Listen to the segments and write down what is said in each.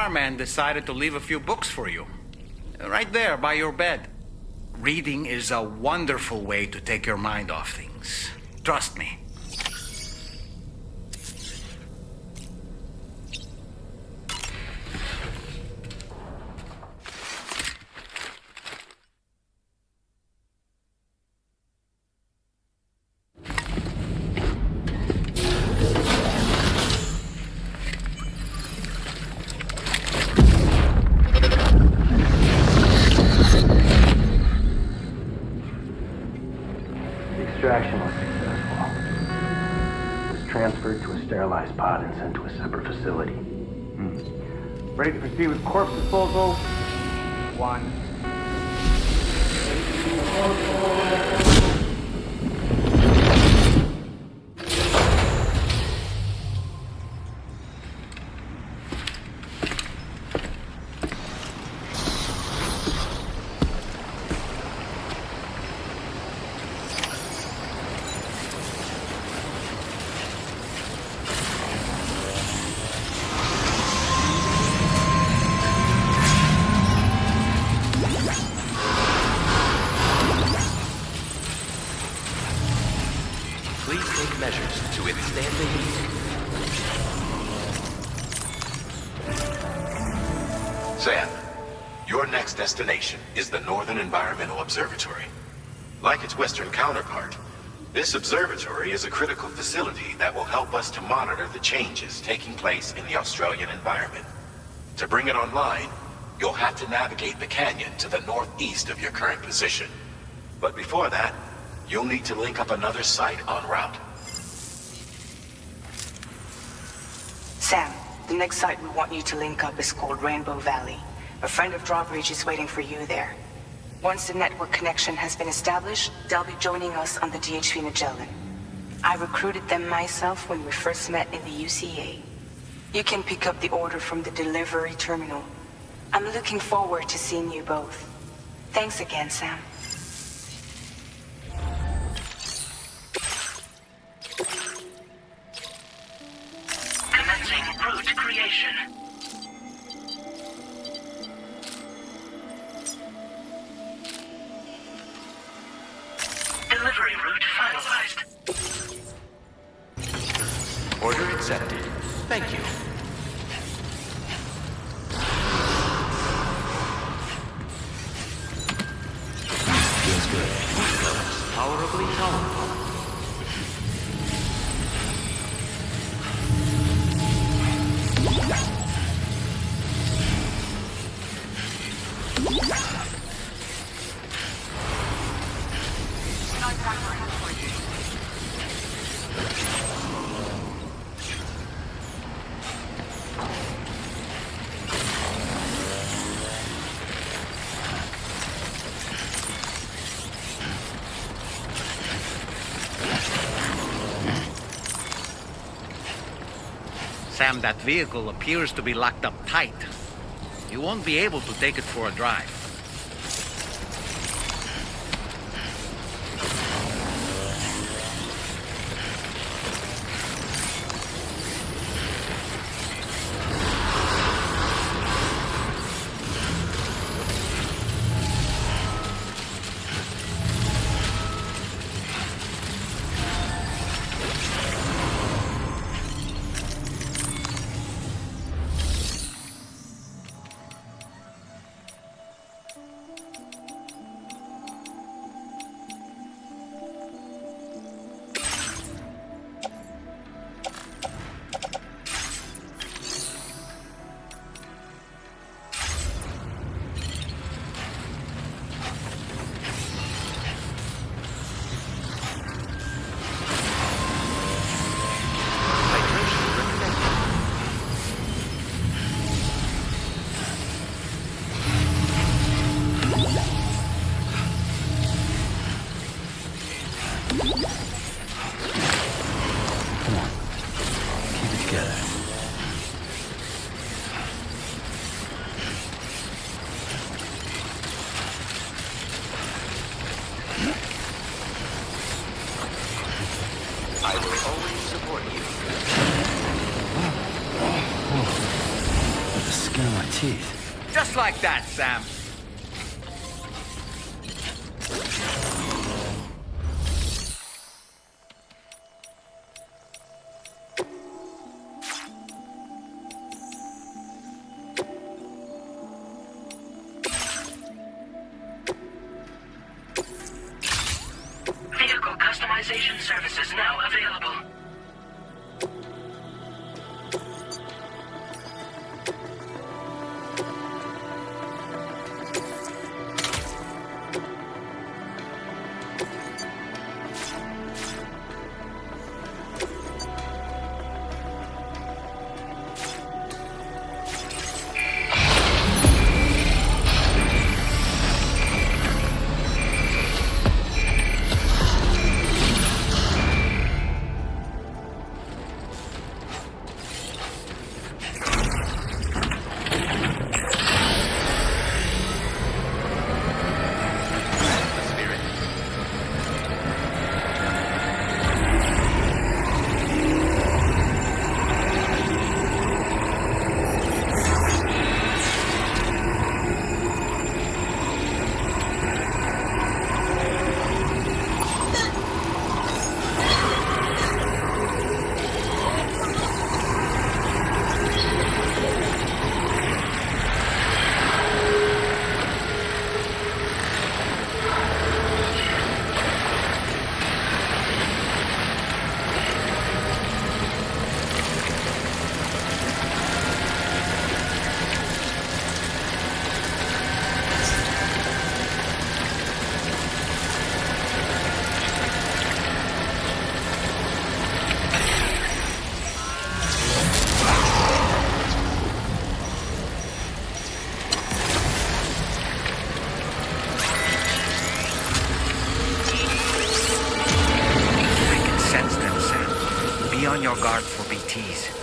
repairman decided to leave a few books for you. Right there by your bed. Reading is a wonderful way to take your mind off things. Trust me. Extraction was successful. It was transferred to a sterilized pod and sent to a separate facility. Ready to proceed with corpse disposal? 1. Please take measures to withstand the heat. Sam, your next destination is the Northern Environmental Observatory. Like its Western counterpart, this observatory is a critical facility that will help us to monitor the changes taking place in the Australian environment. To bring it online, you'll have to navigate the canyon to the northeast of your current position. But before that, you'll need to link up another site en route. Sam, the next site we want you to link up is called Rainbow Valley. A friend of Drawbridge is waiting for you there. Once the network connection has been established, they'll be joining us on the DHV Magellan. I recruited them myself when we first met in the UCA. You can pick up the order from the delivery terminal. I'm looking forward to seeing you both. Thanks again, Sam. Commencing route creation. Delivery route finalized. Order accepted. Thank you. Feels good. Tolerably tolerable. Sam, that vehicle appears to be locked up tight. You won't be able to take it for a drive. Just like that, Sam. Vehicle customization services now available. On your guard for BTs.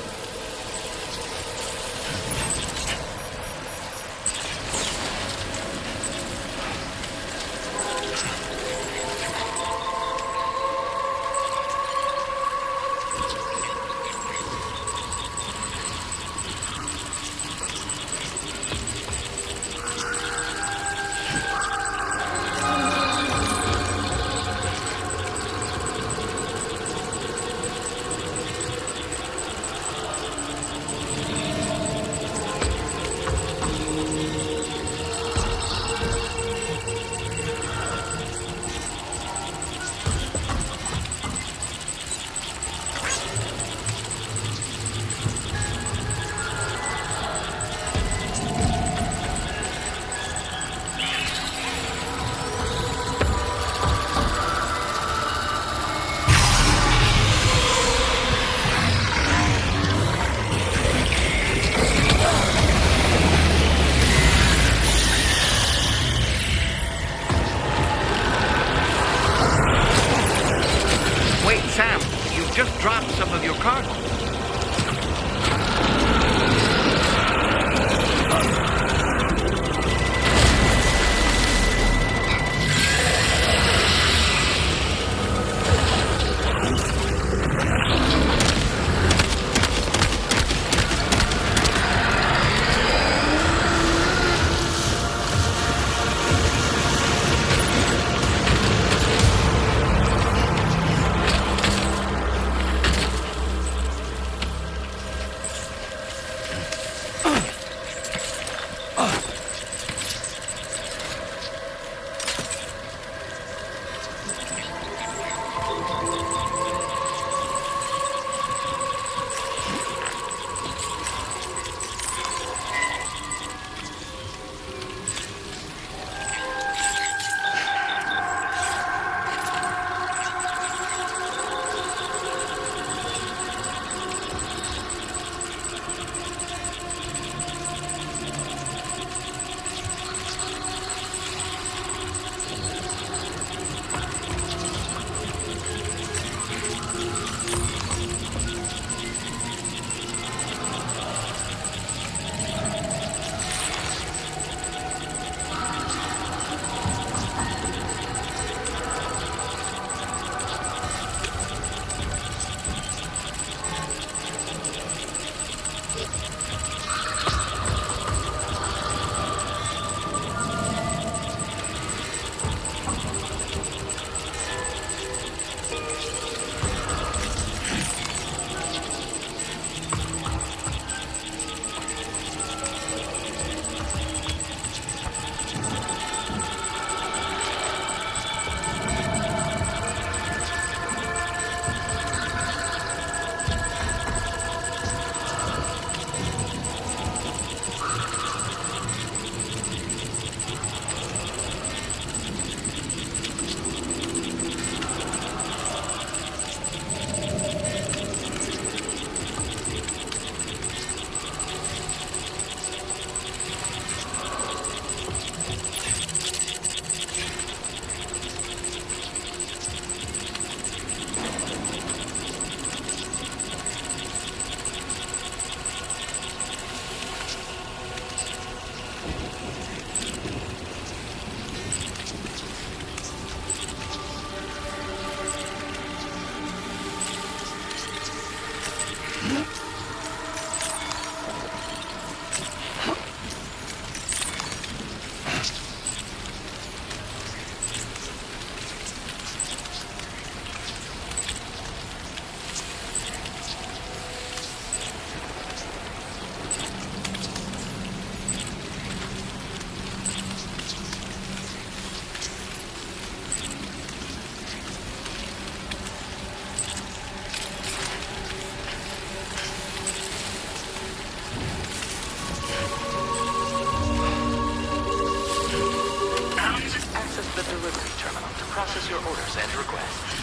process your orders and requests.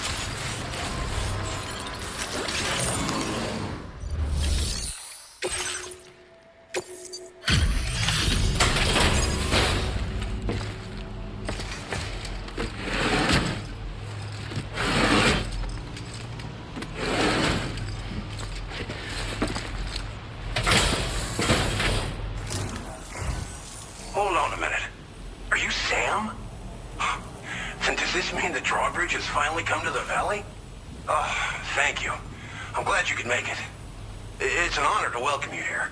Hold on a minute. Are you Sam? Then does this mean the drawbridge has finally come to the valley? Oh, thank you. I'm glad you could make it. It's an honor to welcome you here.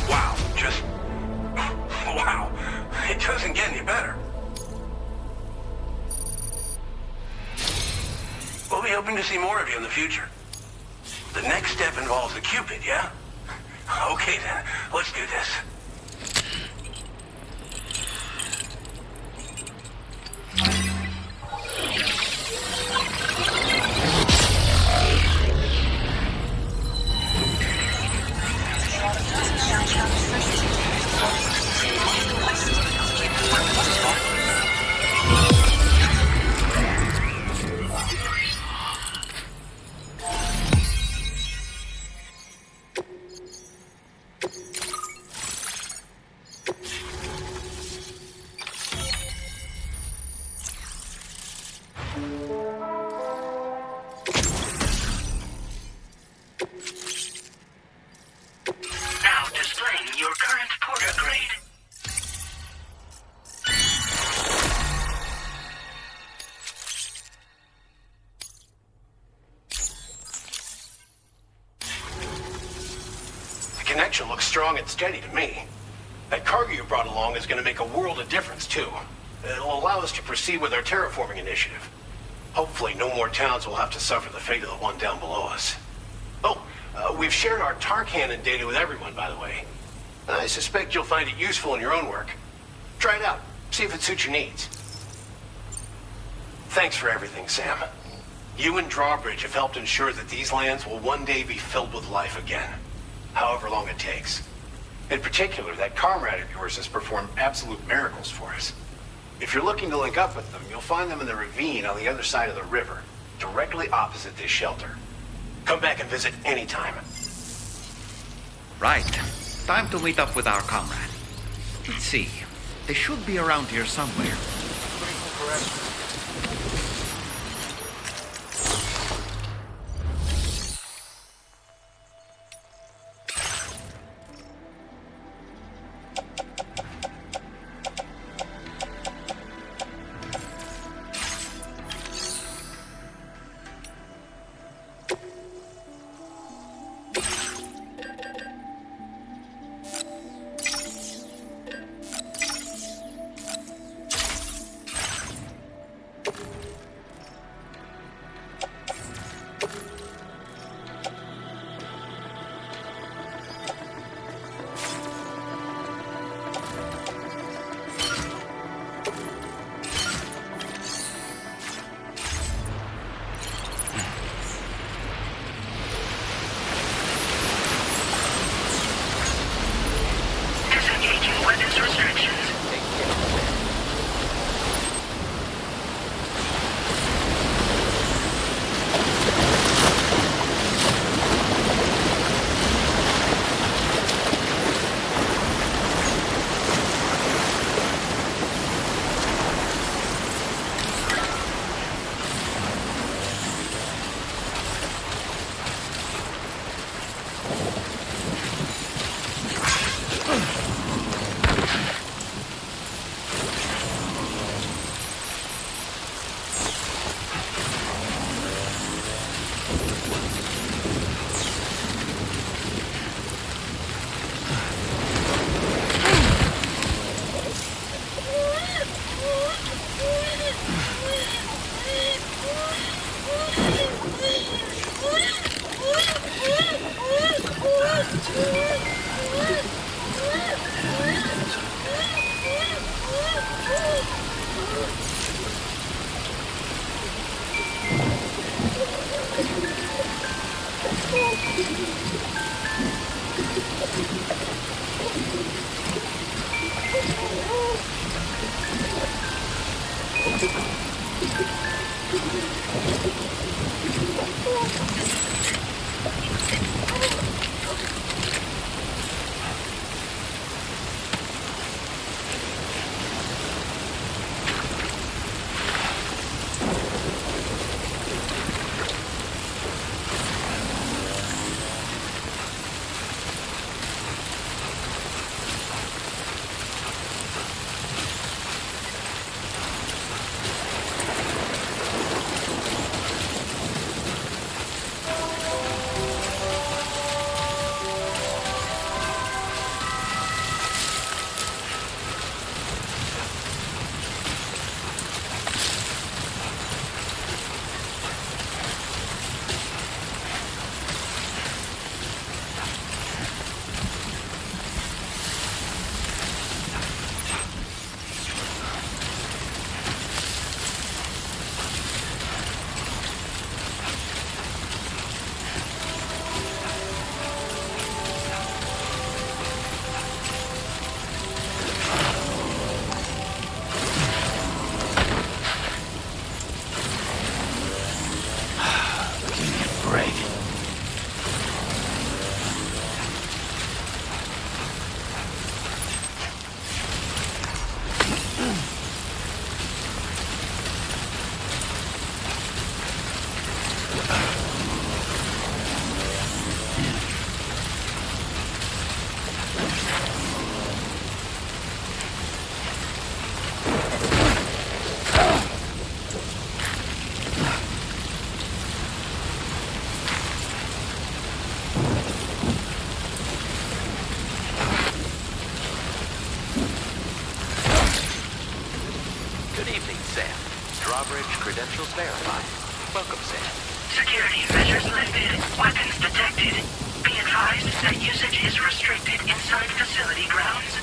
Wow, just... Wow. It doesn't get any better. We'll be hoping to see more of you in the future. The next step involves the Cupid, yeah? Okay then, let's do this. Now displaying your current porter grade. The connection looks strong and steady to me. That cargo you brought along is going to make a world of difference, too. It'll allow us to proceed with our terraforming initiative. Hopefully, no more towns will have to suffer the fate of the one down below us. Oh, we've shared our tar cannon data with everyone, by the way. I suspect you'll find it useful in your own work. Try it out. See if it suits your needs. Thanks for everything, Sam. You and Drawbridge have helped ensure that these lands will one day be filled with life again. However long it takes. In particular, that comrade of yours has performed absolute miracles for us. If you're looking to link up with them, you'll find them in the ravine on the other side of the river, directly opposite this shelter. Come back and visit anytime. Right. Time to meet up with our comrade. Let's see. They should be around here somewhere. Credentials verified. Welcome, Sam. Security measures lifted. Weapons detected. Be advised that usage is restricted inside facility grounds.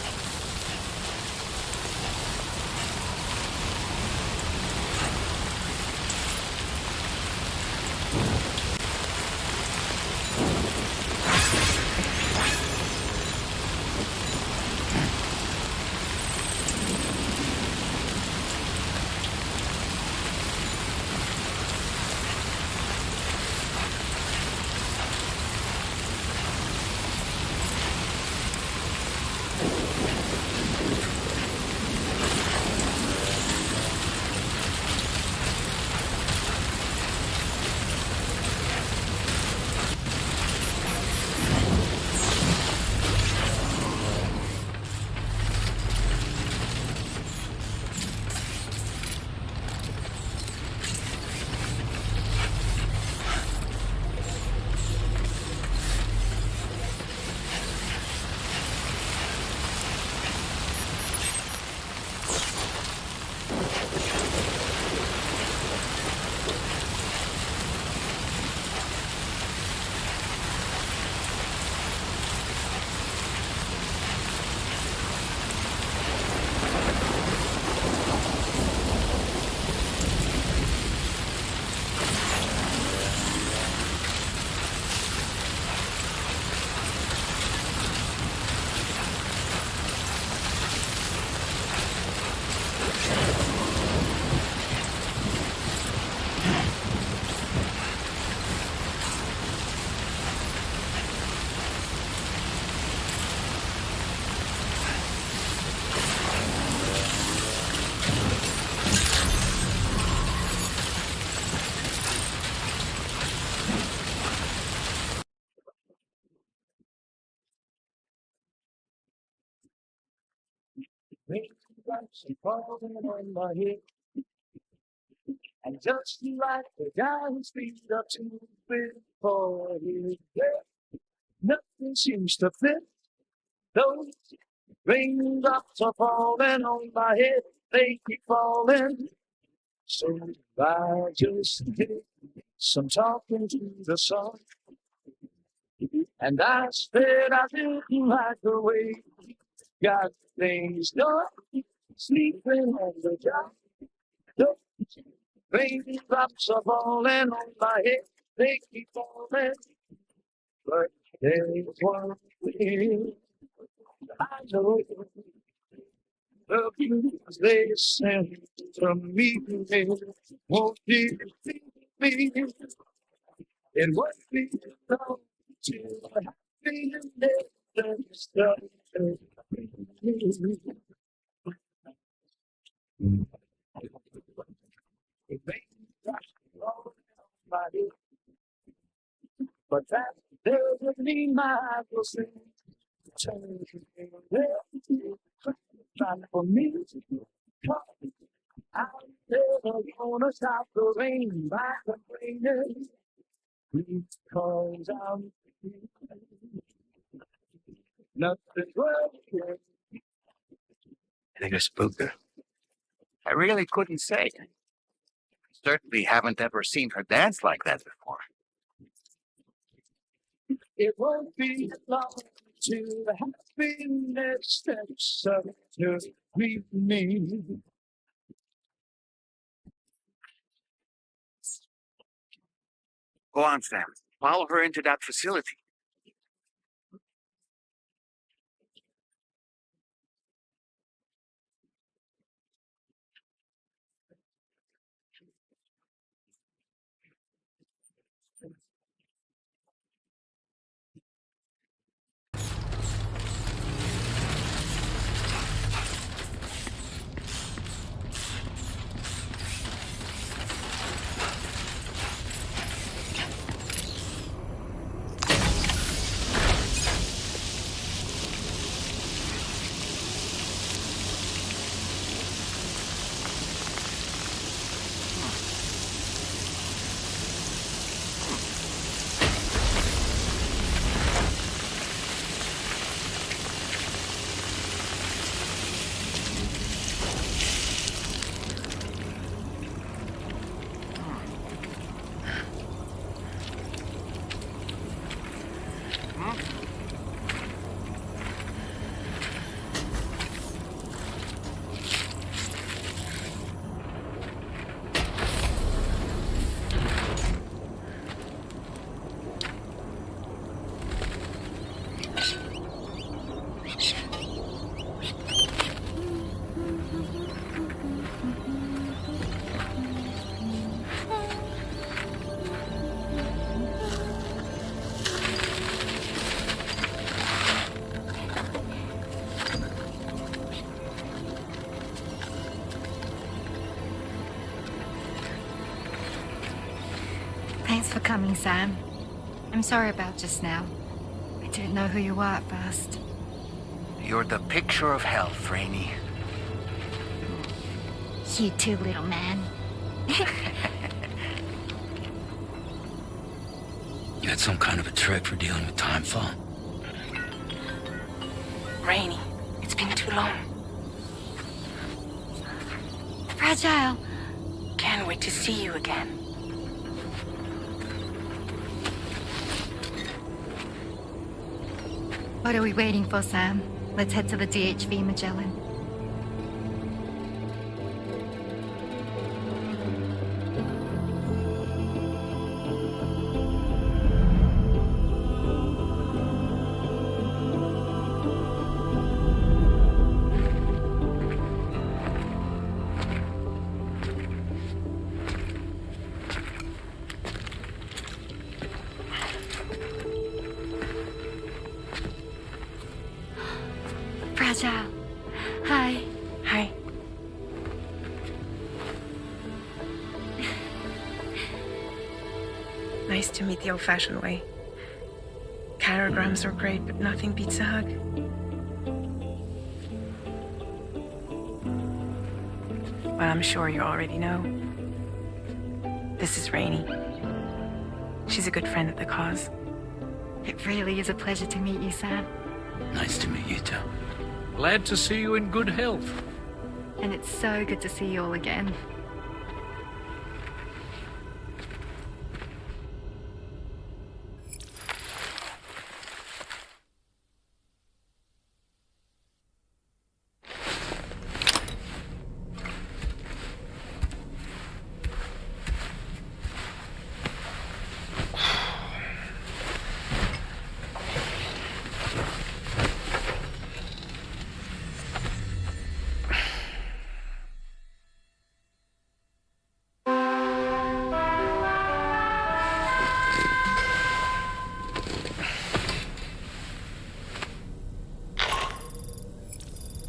Raindrops are falling on my head, and just like the guy who's beat up too big for his head, nothing seems to fit. Those raindrops are falling on my head, they keep falling. So I just did some talking to the sun, and I said I didn't like the way he got things done, sleeping on the job. Those raindrops are falling on my head, they keep falling. But there's one thing I know, the blues they send to me won't defeat me. It won't be long till happiness starts. It may not all my head, but that doesn't mean my eyes will sing. Turn time for me to come. I'm never gonna stop the rain by complaining, because I'm nothing's working. I think I spooked her. I really couldn't say. I certainly haven't ever seen her dance like that before. It won't be long till happiness steps up to meet me. Go on, Sam. Follow her into that facility. Thanks for coming, Sam. I'm sorry about just now. I didn't know who you were at first. You're the picture of health, Rainey. You too, little man. You had some kind of a trick for dealing with time fall. Rainy, it's been too long. Fragile. Can't wait to see you again. What are we waiting for, Sam? Let's head to the DHV Magellan. Fragile. Hi. Hi. Nice to meet the old-fashioned way. Carograms are great, but nothing beats a hug. Well, I'm sure you already know. This is Rainey. She's a good friend of the cause. It really is a pleasure to meet you, Sam. Nice to meet you too. Glad to see you in good health. And it's so good to see you all again.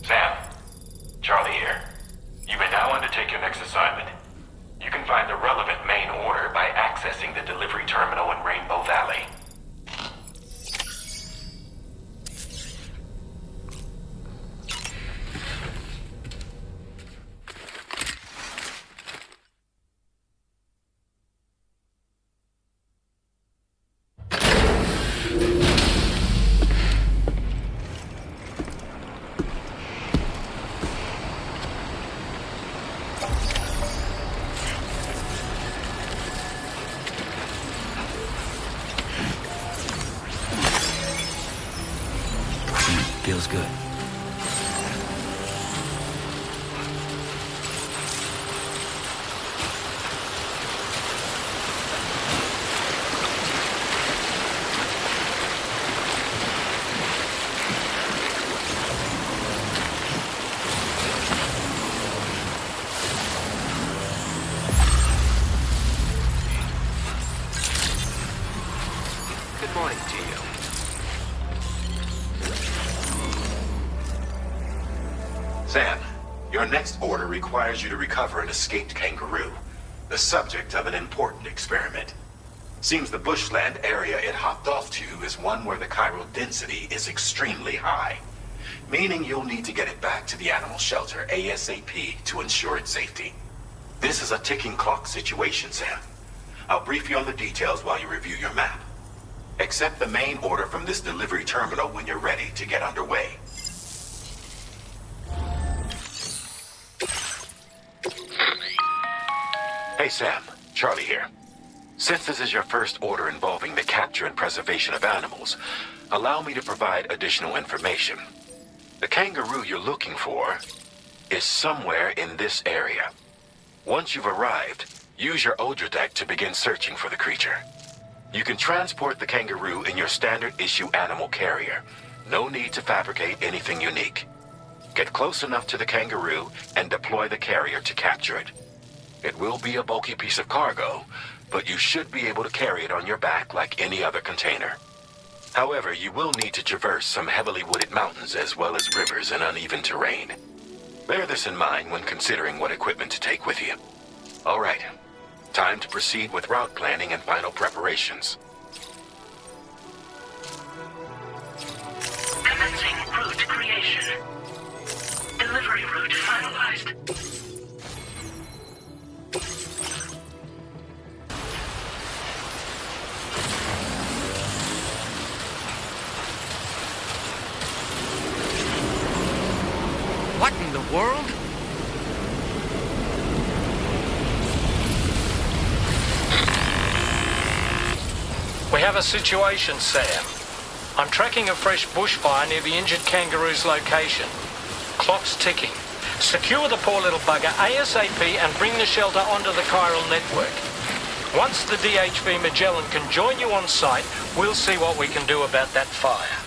Sam, Charlie here. You may now undertake your next assignment. You can find the relevant main order by accessing the delivery terminal in Rainbow Valley. Feels good. Good morning to you. Sam, your next order requires you to recover an escaped kangaroo, the subject of an important experiment. Seems the bushland area it hopped off to is one where the chiral density is extremely high, meaning you'll need to get it back to the animal shelter ASAP to ensure its safety. This is a ticking clock situation, Sam. I'll brief you on the details while you review your map. Accept the main order from this delivery terminal when you're ready to get underway. Hey Sam, Charlie here. Since this is your first order involving the capture and preservation of animals, allow me to provide additional information. The kangaroo you're looking for is somewhere in this area. Once you've arrived, use your Odra deck to begin searching for the creature. You can transport the kangaroo in your standard issue animal carrier. No need to fabricate anything unique. Get close enough to the kangaroo and deploy the carrier to capture it. It will be a bulky piece of cargo, but you should be able to carry it on your back like any other container. However, you will need to traverse some heavily wooded mountains as well as rivers and uneven terrain. Bear this in mind when considering what equipment to take with you. All right, Time to proceed with route planning and final preparations. Commencing route creation. Delivery route finalized. What in the world? We have a situation, Sam. I'm tracking a fresh bushfire near the injured kangaroo's location. Clock's ticking. Secure the poor little bugger ASAP and bring the shelter onto the chiral network. Once the DHV Magellan can join you on site, we'll see what we can do about that fire.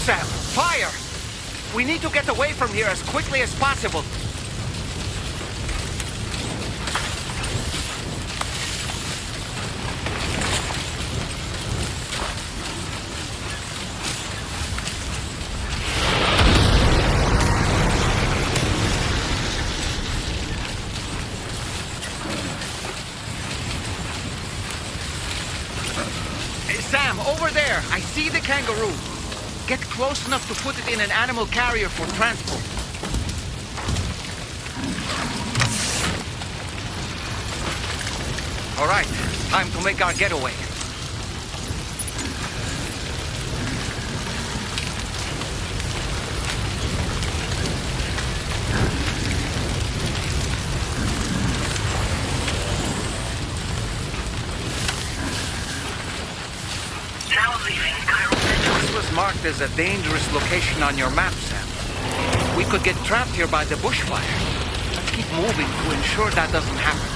Sam, fire! We need to get away from here as quickly as possible. Hey, Sam, over there. I see the kangaroo. Get close enough to put it in an animal carrier for transport. All right, time to make our getaway. Marked as a dangerous location on your map, Sam. We could get trapped here by the bushfire. Let's keep moving to ensure that doesn't happen.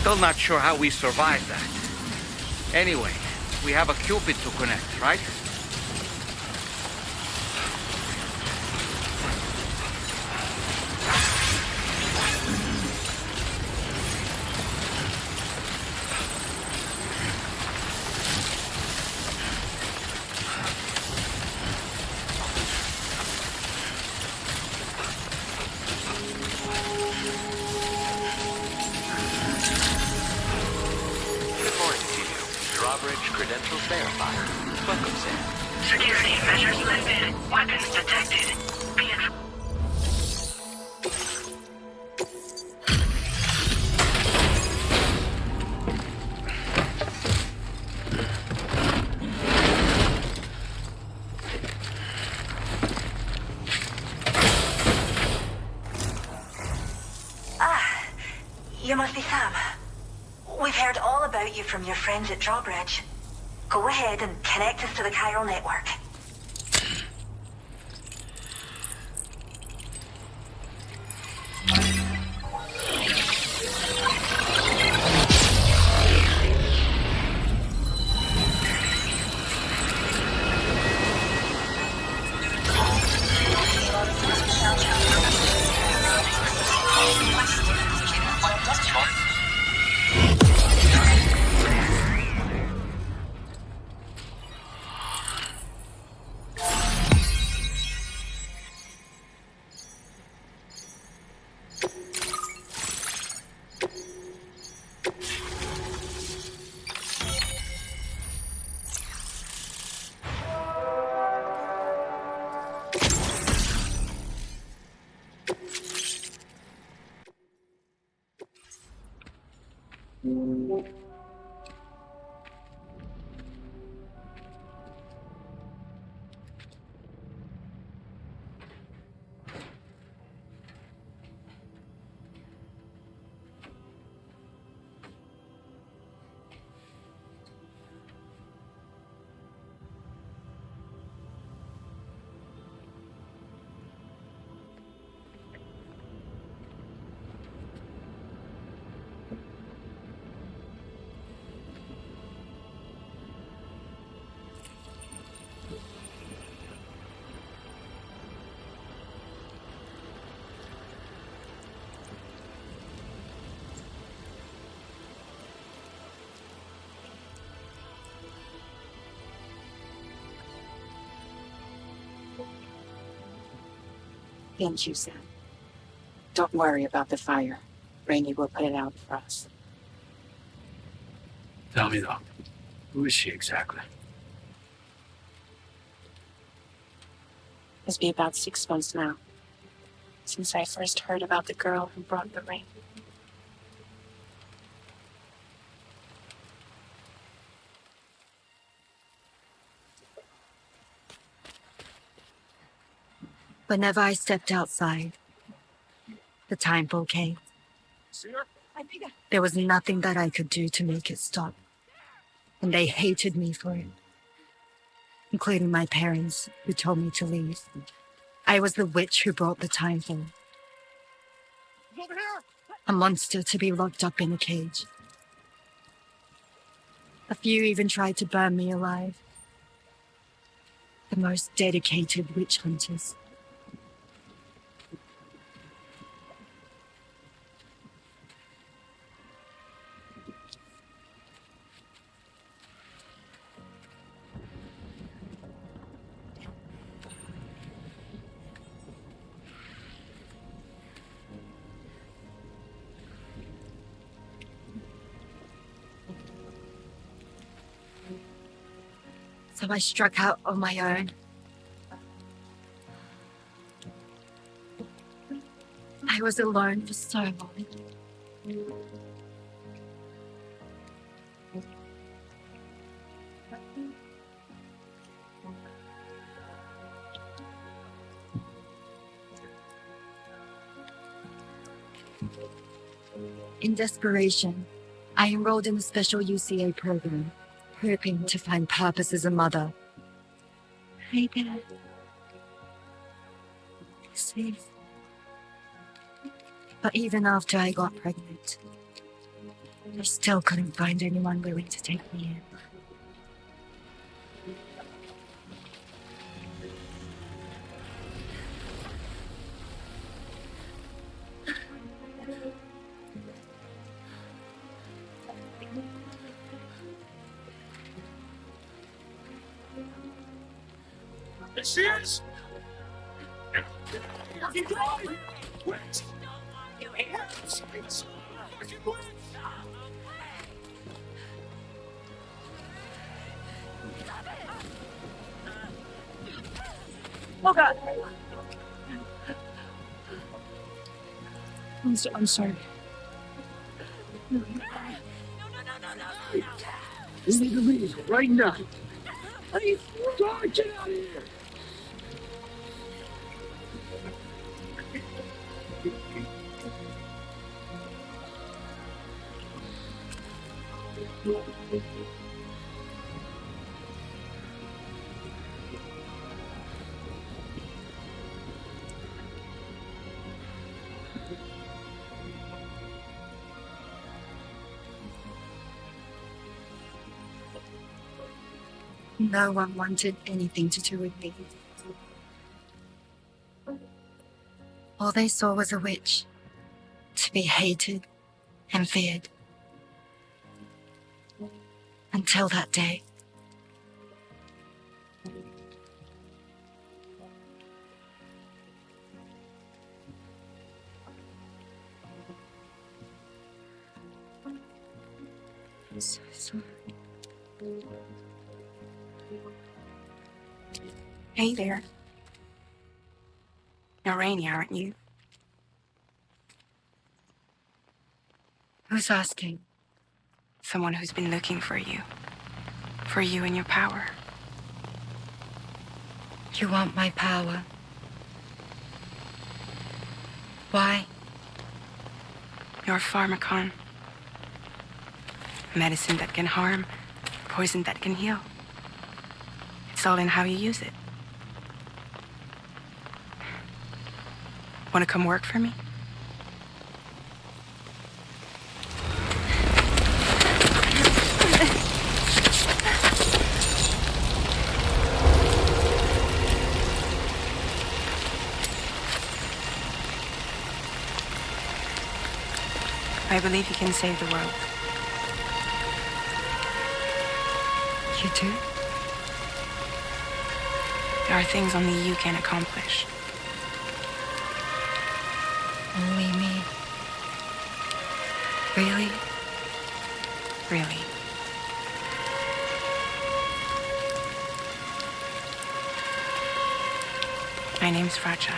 Still not sure how we survived that. Anyway, we have a Cupid to connect, right? Credentials verified. Welcome, Sam. Security measures lifted. Weapons detected. Be advised. You must be Sam. We've heard all about you from your friends at Drawbridge. Go ahead and connect us to the chiral network. Thank you, Sam. Don't worry about the fire. Rainey will put it out for us. Tell me though, who is she exactly? It's been about 6 months now, since I first heard about the girl who brought the rain. Whenever I stepped outside, the time ball came. There was nothing that I could do to make it stop. And they hated me for it. Including my parents, who told me to leave. I was the witch who brought the time fall. A monster to be locked up in a cage. A few even tried to burn me alive. The most dedicated witch hunters. So I struck out on my own. I was alone for so long. In desperation, I enrolled in a special UCA program, hoping to find purpose as a mother. Hey there. Safe. But even after I got pregnant, I still couldn't find anyone willing to take me in. She is! Fucking going! Wait! You hear? Oh God! I'm sorry. No. We need to leave right now. Please, God, get out of here! No one wanted anything to do with me. All they saw was a witch, to be hated and feared. Until that day. I'm so sorry. Hey there. You're Rainey, aren't you? Who's asking? Someone who's been looking for you. For you and your power. You want my power? Why? You're a pharmacon. Medicine that can harm, poison that can heal. It's all in how you use it. Want to come work for me? I believe you can save the world. You do? There are things only you can accomplish. Only me. Really? Really? My name's Fragile.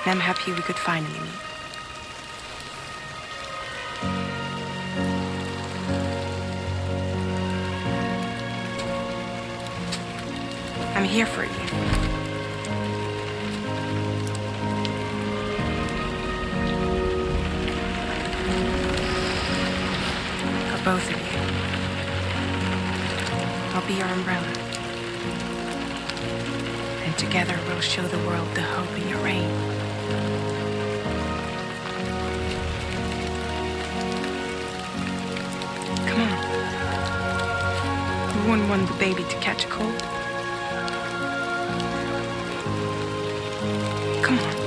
And I'm happy we could finally meet. I'm here for you. For both of you. I'll be your umbrella. And together we'll show the world the hope in your reign. Come on. You wouldn't want the baby to catch a cold? Come on.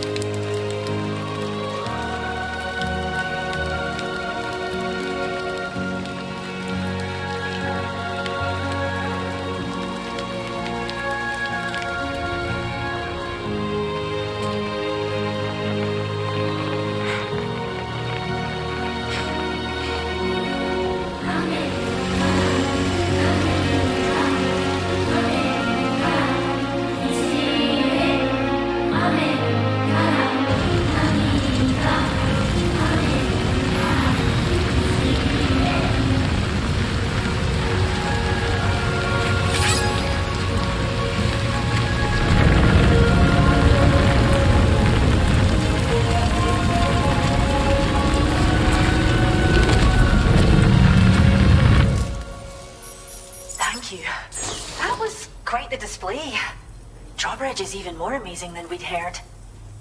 Is even more amazing than we'd heard.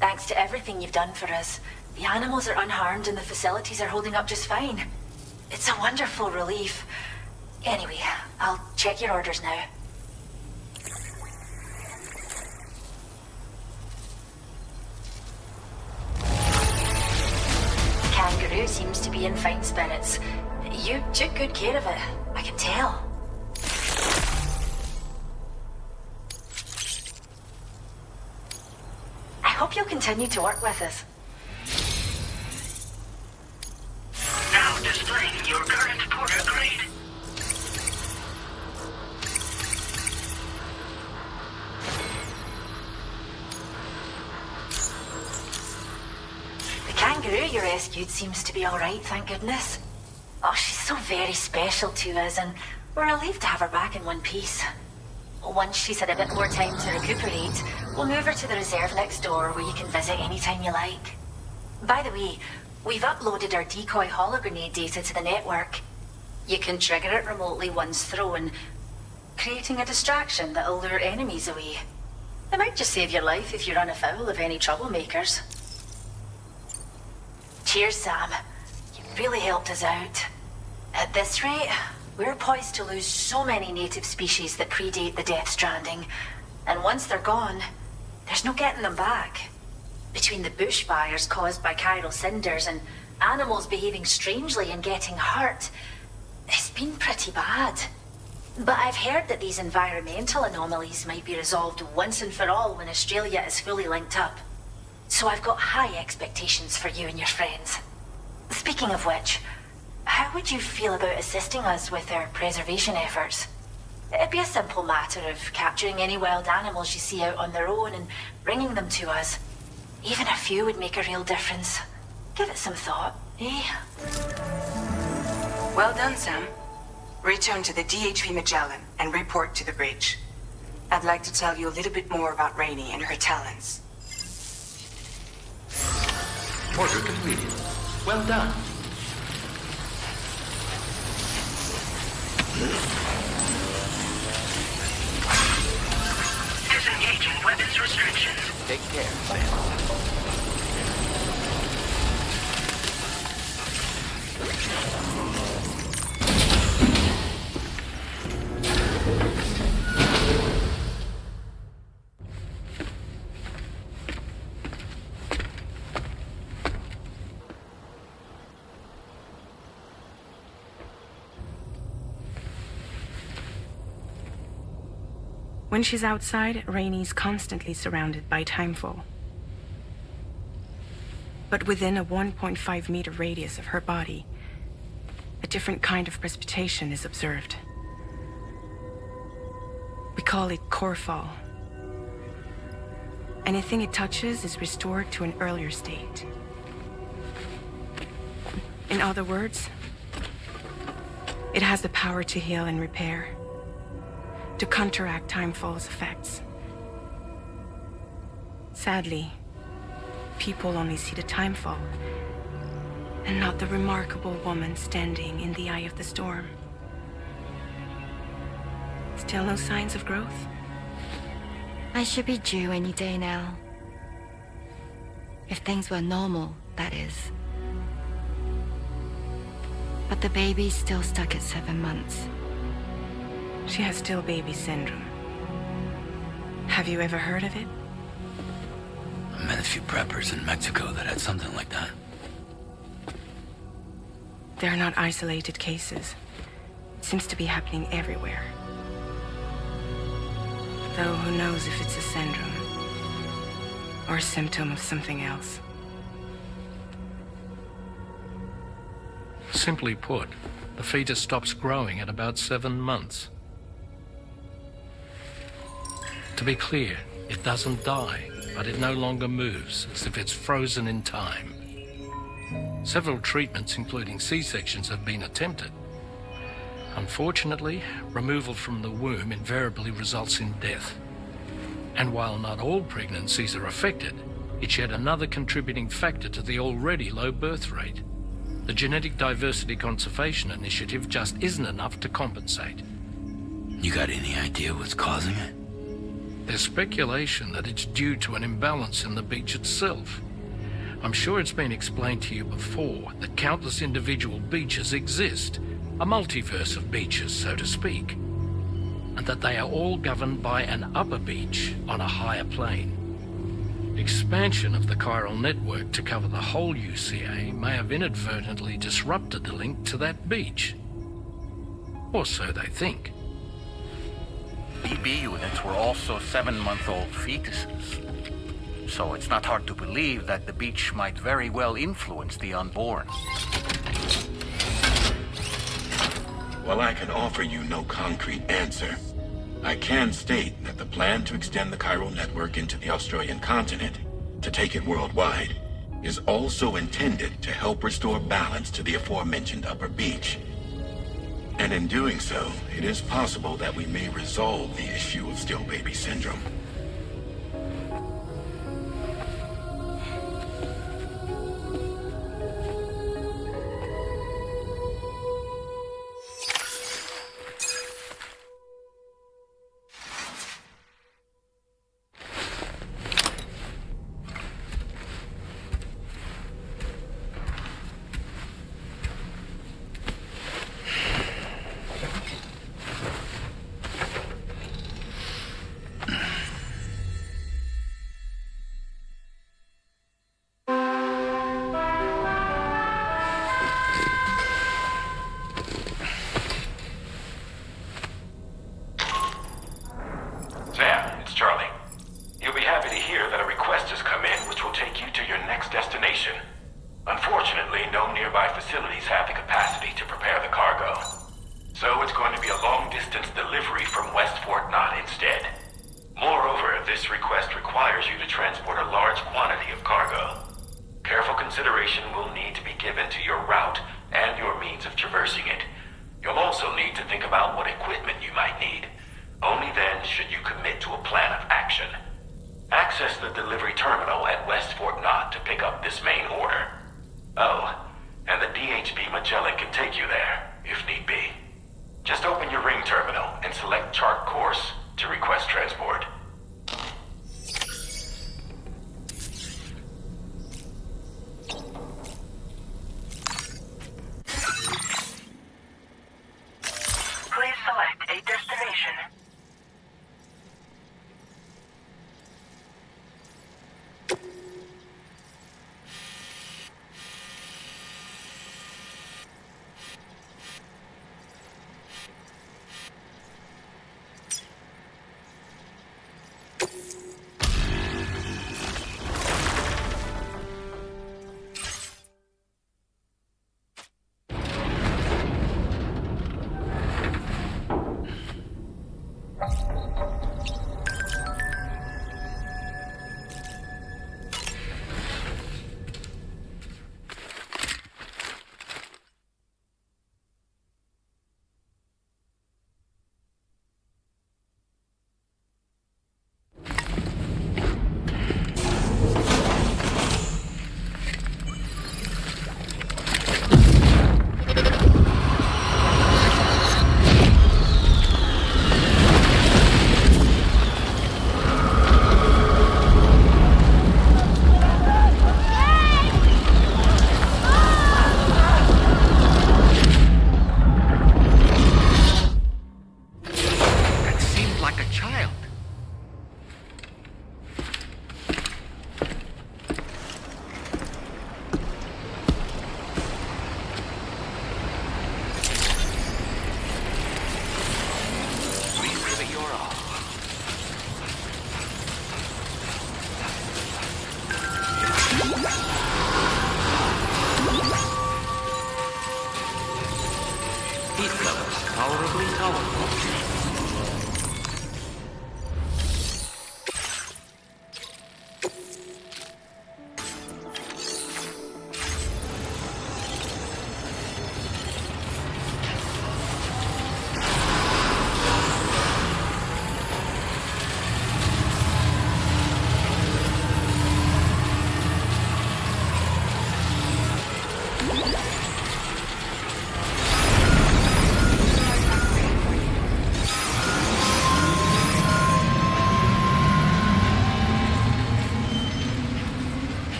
Thanks to everything you've done for us, the animals are unharmed and the facilities are holding up just fine. It's a wonderful relief. Anyway, I'll check your orders now. Kangaroo seems to be in fine spirits. You took good care of it, I can tell. I hope you'll continue to work with us. Now displaying your current porter grade. The kangaroo you rescued seems to be alright, thank goodness. Oh, she's so very special to us, and we're relieved to have her back in one piece. Once she's had a bit more time to recuperate, we'll move her to the reserve next door where you can visit anytime you like. By the way, we've uploaded our decoy hologrenade data to the network. You can trigger it remotely once thrown, creating a distraction that'll lure enemies away. It might just save your life if you run afoul of any troublemakers. Cheers, Sam. You really helped us out. At this rate, we're poised to lose so many native species that predate the Death Stranding. And once they're gone, there's no getting them back. Between the bushfires caused by chiral cinders and animals behaving strangely and getting hurt, it's been pretty bad. But I've heard that these environmental anomalies might be resolved once and for all when Australia is fully linked up. So I've got high expectations for you and your friends. Speaking of which, how would you feel about assisting us with our preservation efforts? It'd be a simple matter of capturing any wild animals you see out on their own and bringing them to us. Even a few would make a real difference. Give it some thought, eh? Well done, Sam. Return to the DHV Magellan and report to the bridge. I'd like to tell you a little bit more about Rainey and her talents. Order completed. Well done. Disengaging weapons restrictions. Take care, Sam. When she's outside, Rainey's constantly surrounded by timefall. But within a 1.5 meter radius of her body, a different kind of precipitation is observed. We call it core fall. Anything it touches is restored to an earlier state. In other words, it has the power to heal and repair, to counteract timefall's effects. Sadly, people only see the timefall, and not the remarkable woman standing in the eye of the storm. Still no signs of growth? I should be due any day now. If things were normal, that is. But the baby's still stuck at 7 months. She has still baby syndrome. Have you ever heard of it? I met a few preppers in Mexico that had something like that. They're not isolated cases. It seems to be happening everywhere. Though who knows if it's a syndrome or a symptom of something else. Simply put, the fetus stops growing at about 7 months. To be clear, it doesn't die, but it no longer moves, as if it's frozen in time. Several treatments, including C-sections, have been attempted. Unfortunately, removal from the womb invariably results in death. And while not all pregnancies are affected, it's yet another contributing factor to the already low birth rate. The Genetic Diversity Conservation Initiative just isn't enough to compensate. You got any idea what's causing it? There's speculation that it's due to an imbalance in the beach itself. I'm sure it's been explained to you before that countless individual beaches exist, a multiverse of beaches, so to speak, and that they are all governed by an upper beach on a higher plane. Expansion of the chiral network to cover the whole UCA may have inadvertently disrupted the link to that beach. Or so they think. BB units were also 7-month-old fetuses. So it's not hard to believe that the beach might very well influence the unborn. While I can offer you no concrete answer, I can state that the plan to extend the chiral network into the Australian continent, to take it worldwide, is also intended to help restore balance to the aforementioned upper beach. And in doing so, it is possible that we may resolve the issue of still baby syndrome. a child. Please give it your all. Heat levels tolerably tolerable.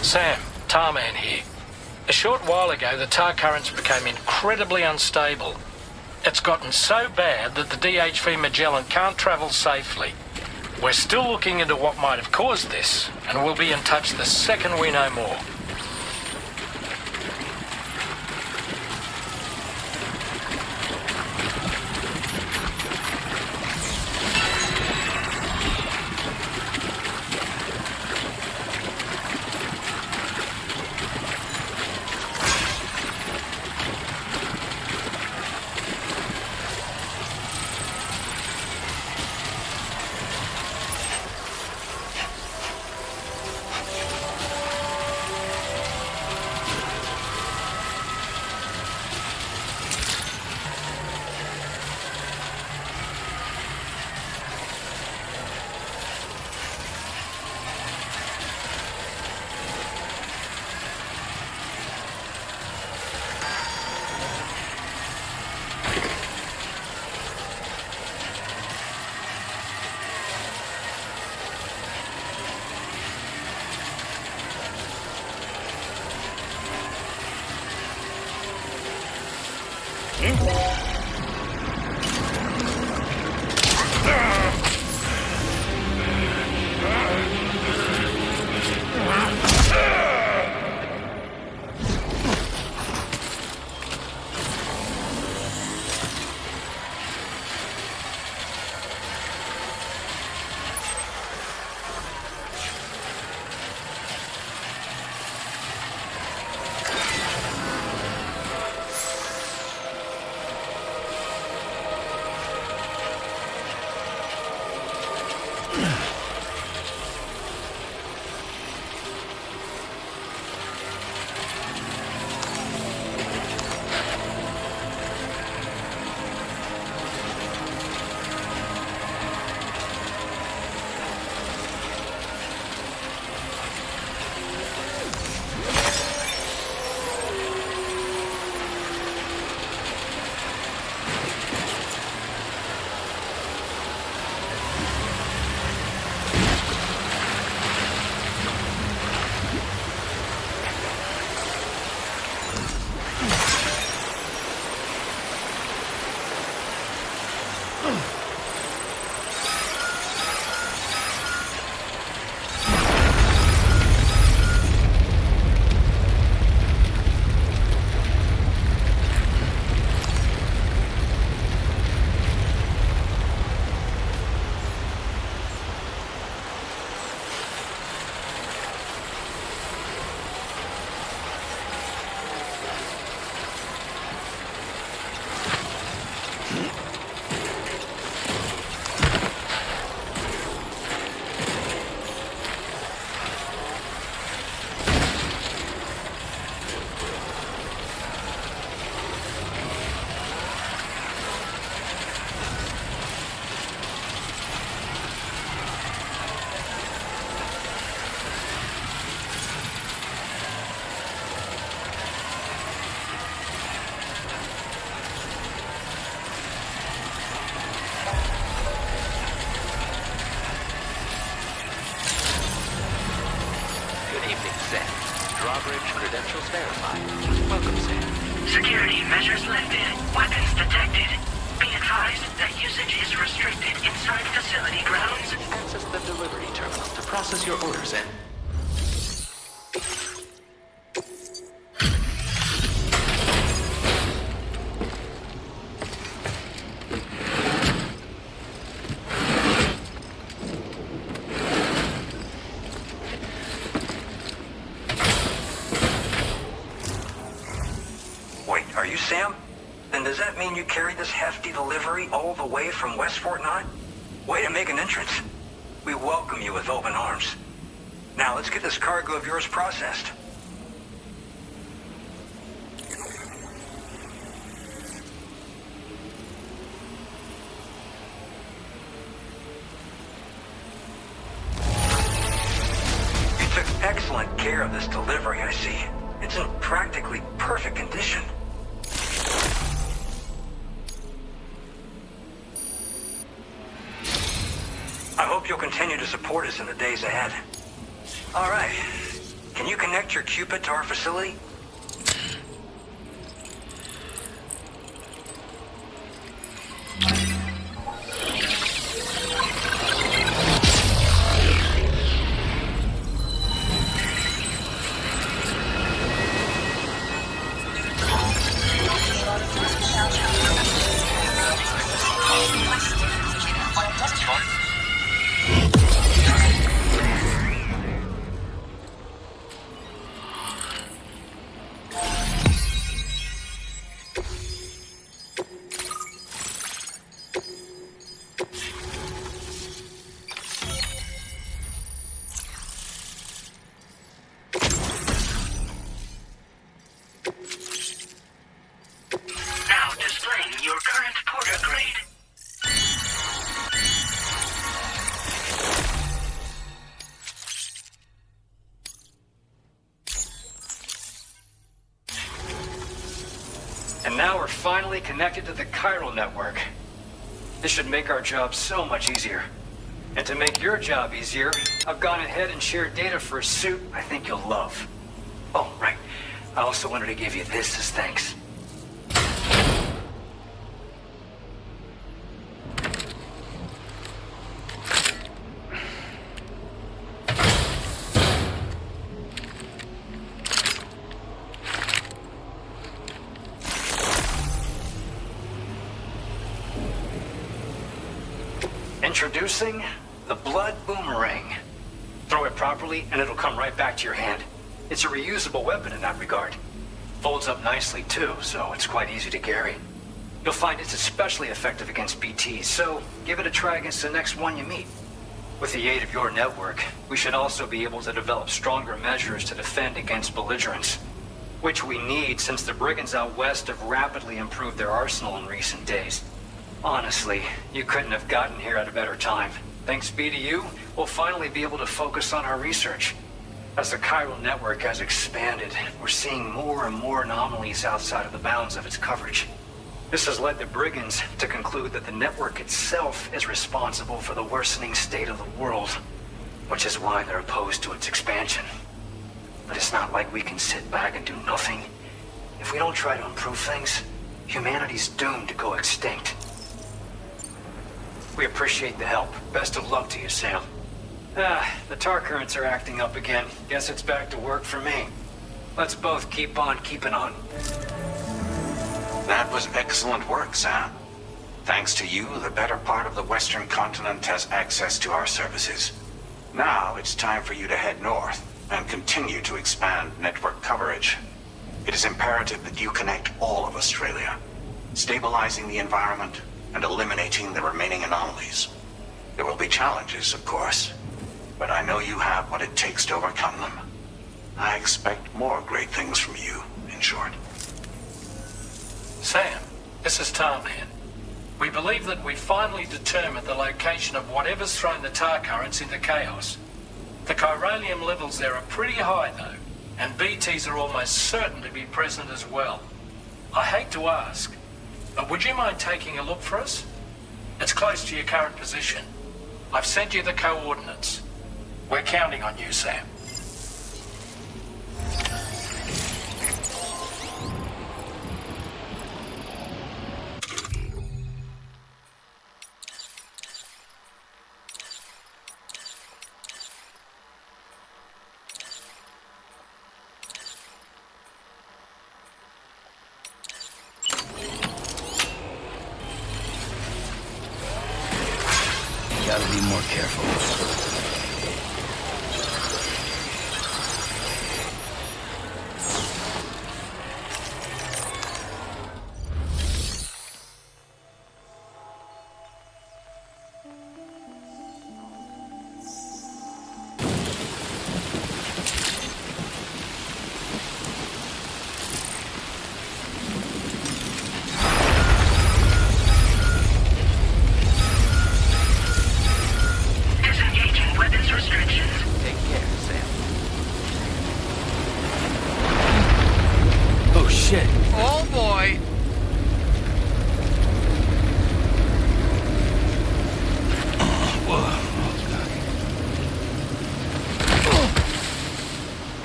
Sam, Tarman here. A short while ago, the tar currents became incredibly unstable. It's gotten so bad that the DHV Magellan can't travel safely. We're still looking into what might have caused this, and we'll be in touch the second we know more. Drawbridge credentials verified. Welcome, Sam. Security measures lifted. Weapons detected. Be advised that process your order, Sam. Wait, are you Sam? Then does that mean you carried this hefty delivery all the way from West Fort Knott? Way to make an entrance. We welcome you with open arms. Now let's get this cargo of yours processed. You took excellent care of this delivery, I see. It's in practically perfect condition. I hope you'll continue to support us in the days ahead. All right. Can you connect your Cupid to our facility? Now displaying your current porter grade. And now we're finally connected to the chiral network. This should make our job so much easier. And to make your job easier, I've gone ahead and shared data for a suit I think you'll love. Oh, right. I also wanted to give you this as thanks. Introducing the Blood Boomerang. Throw it properly and it'll come right back to your hand. It's a reusable weapon in that regard. Folds up nicely too, so it's quite easy to carry. You'll find it's especially effective against BTs, so give it a try against the next one you meet. With the aid of your network, we should also be able to develop stronger measures to defend against belligerents. Which we need since the brigands out west have rapidly improved their arsenal in recent days. Honestly, you couldn't have gotten here at a better time. Thanks be to you, we'll finally be able to focus on our research. As the chiral network has expanded, we're seeing more and more anomalies outside of the bounds of its coverage. This has led the brigands to conclude that the network itself is responsible for the worsening state of the world, which is why they're opposed to its expansion. But it's not like we can sit back and do nothing. If we don't try to improve things, humanity's doomed to go extinct. We appreciate the help. Best of luck to you, Sam. The tar currents are acting up again. Guess it's back to work for me. Let's both keep on keeping on. That was excellent work, Sam. Thanks to you, the better part of the Western continent has access to our services. Now it's time for you to head north and continue to expand network coverage. It is imperative that you connect all of Australia, stabilizing the environment and eliminating the remaining anomalies. There will be challenges, of course, but I know you have what it takes to overcome them. I expect more great things from you, in short. Sam, this is Tom here. We believe that we finally determined the location of whatever's thrown the tar currents into chaos. The chiralium levels there are pretty high, though, and BTs are almost certain to be present as well. I hate to ask, but would you mind taking a look for us? It's close to your current position. I've sent you the coordinates. We're counting on you, Sam. Gotta be more careful. Disengaging weapons restrictions. Take care, Sam. Oh shit. Oh boy!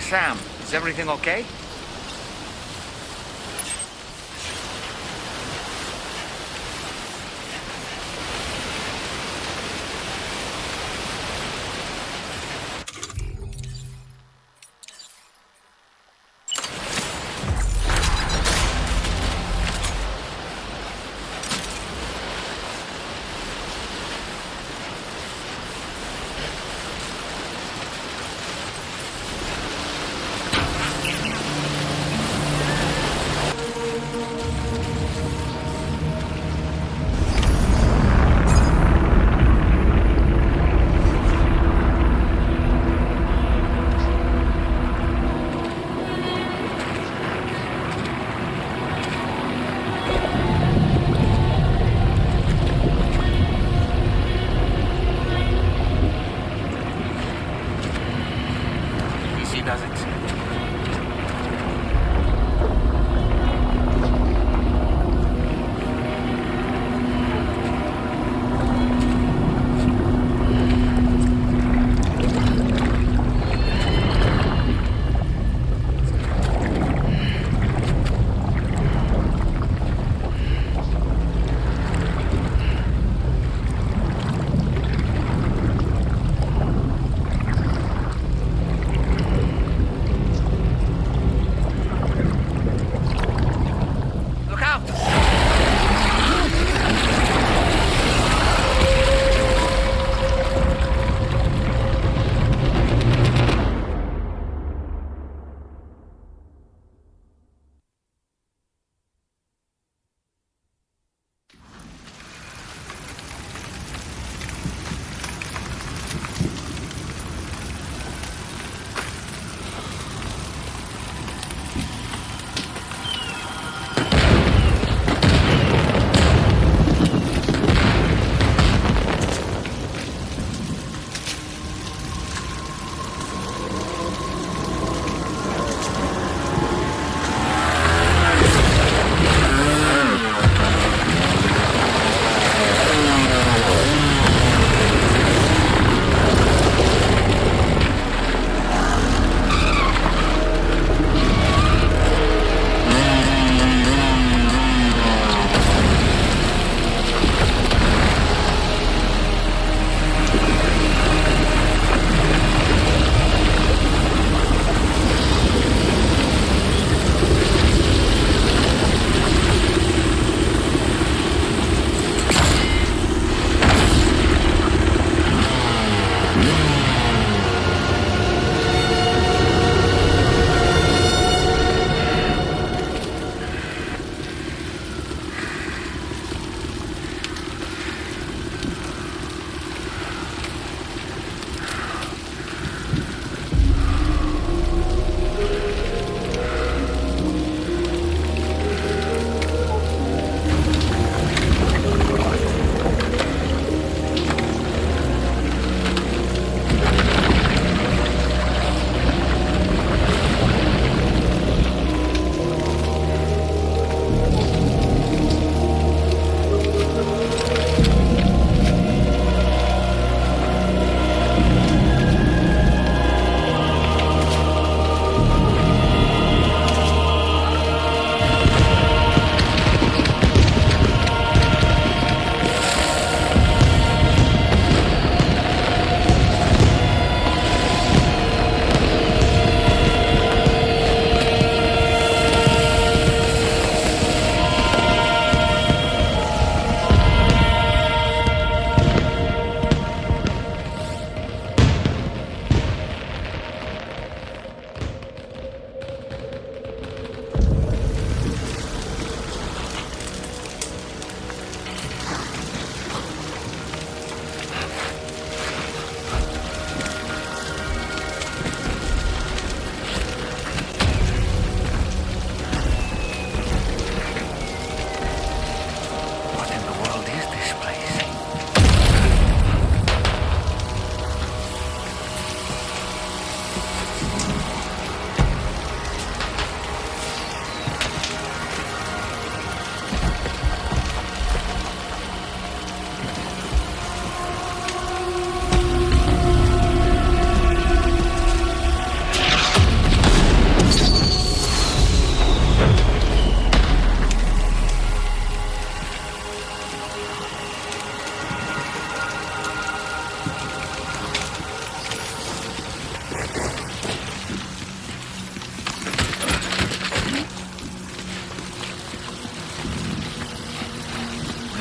Sam, is everything okay?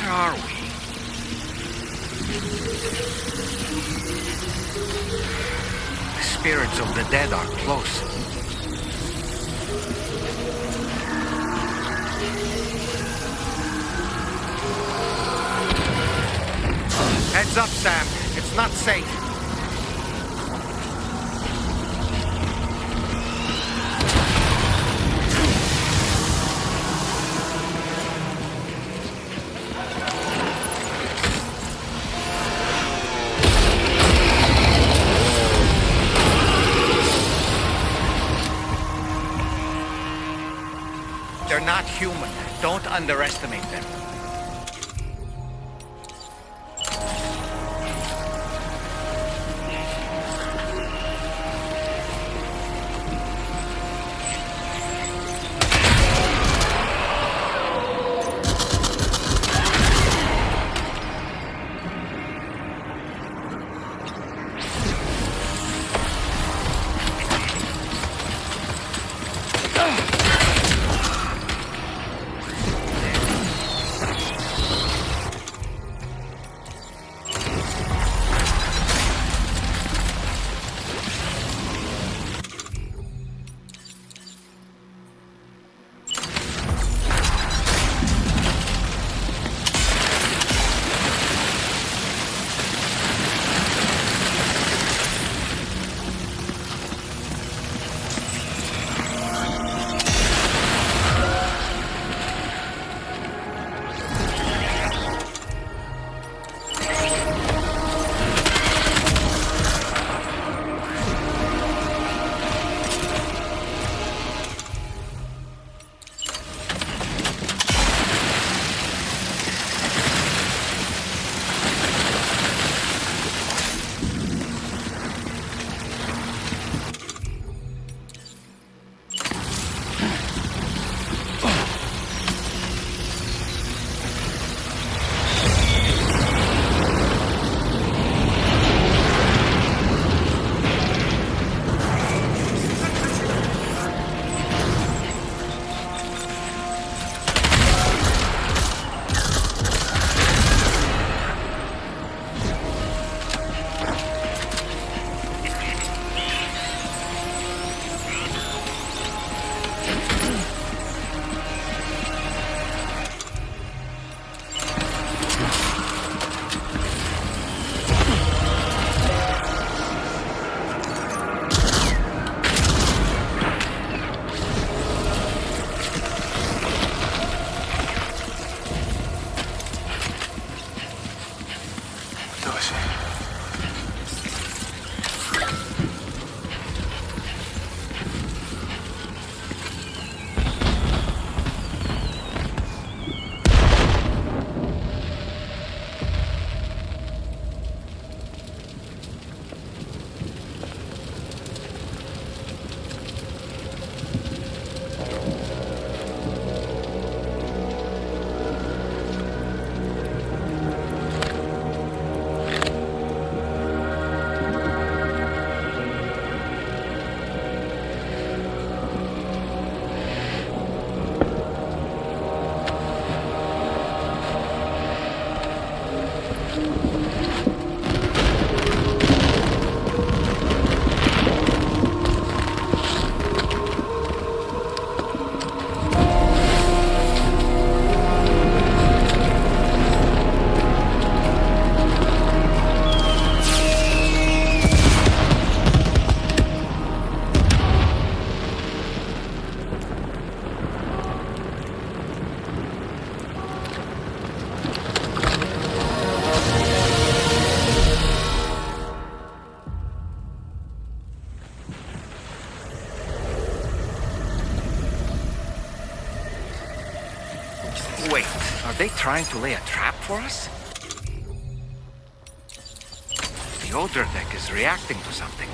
Where are we? The spirits of the dead are close. Heads up, Sam. It's not safe. They're not human. Don't underestimate them. Wait, are they trying to lay a trap for us? The older deck is reacting to something.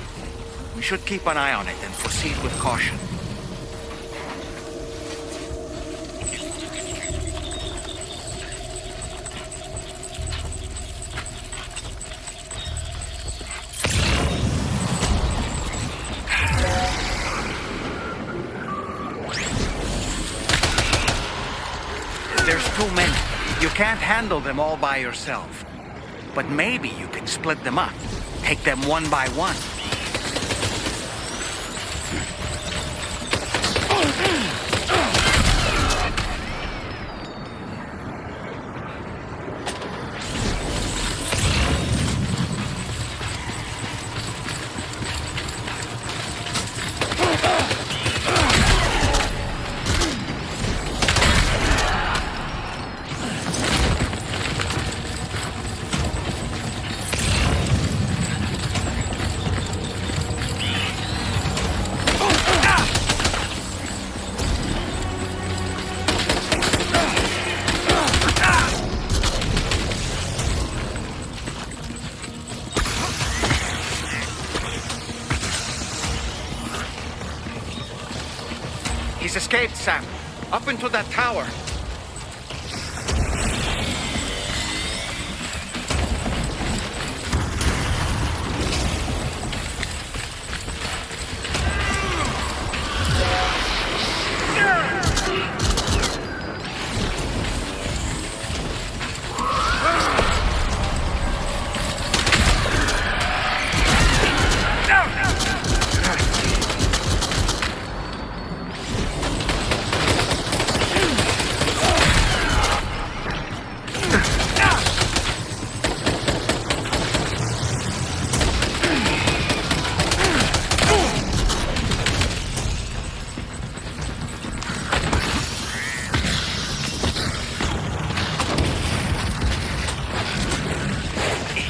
We should keep an eye on it and proceed with caution. There's 2 men. You can't handle them all by yourself. But maybe you can split them up. Take them one by one. He's escaped, Sam. Up into that tower.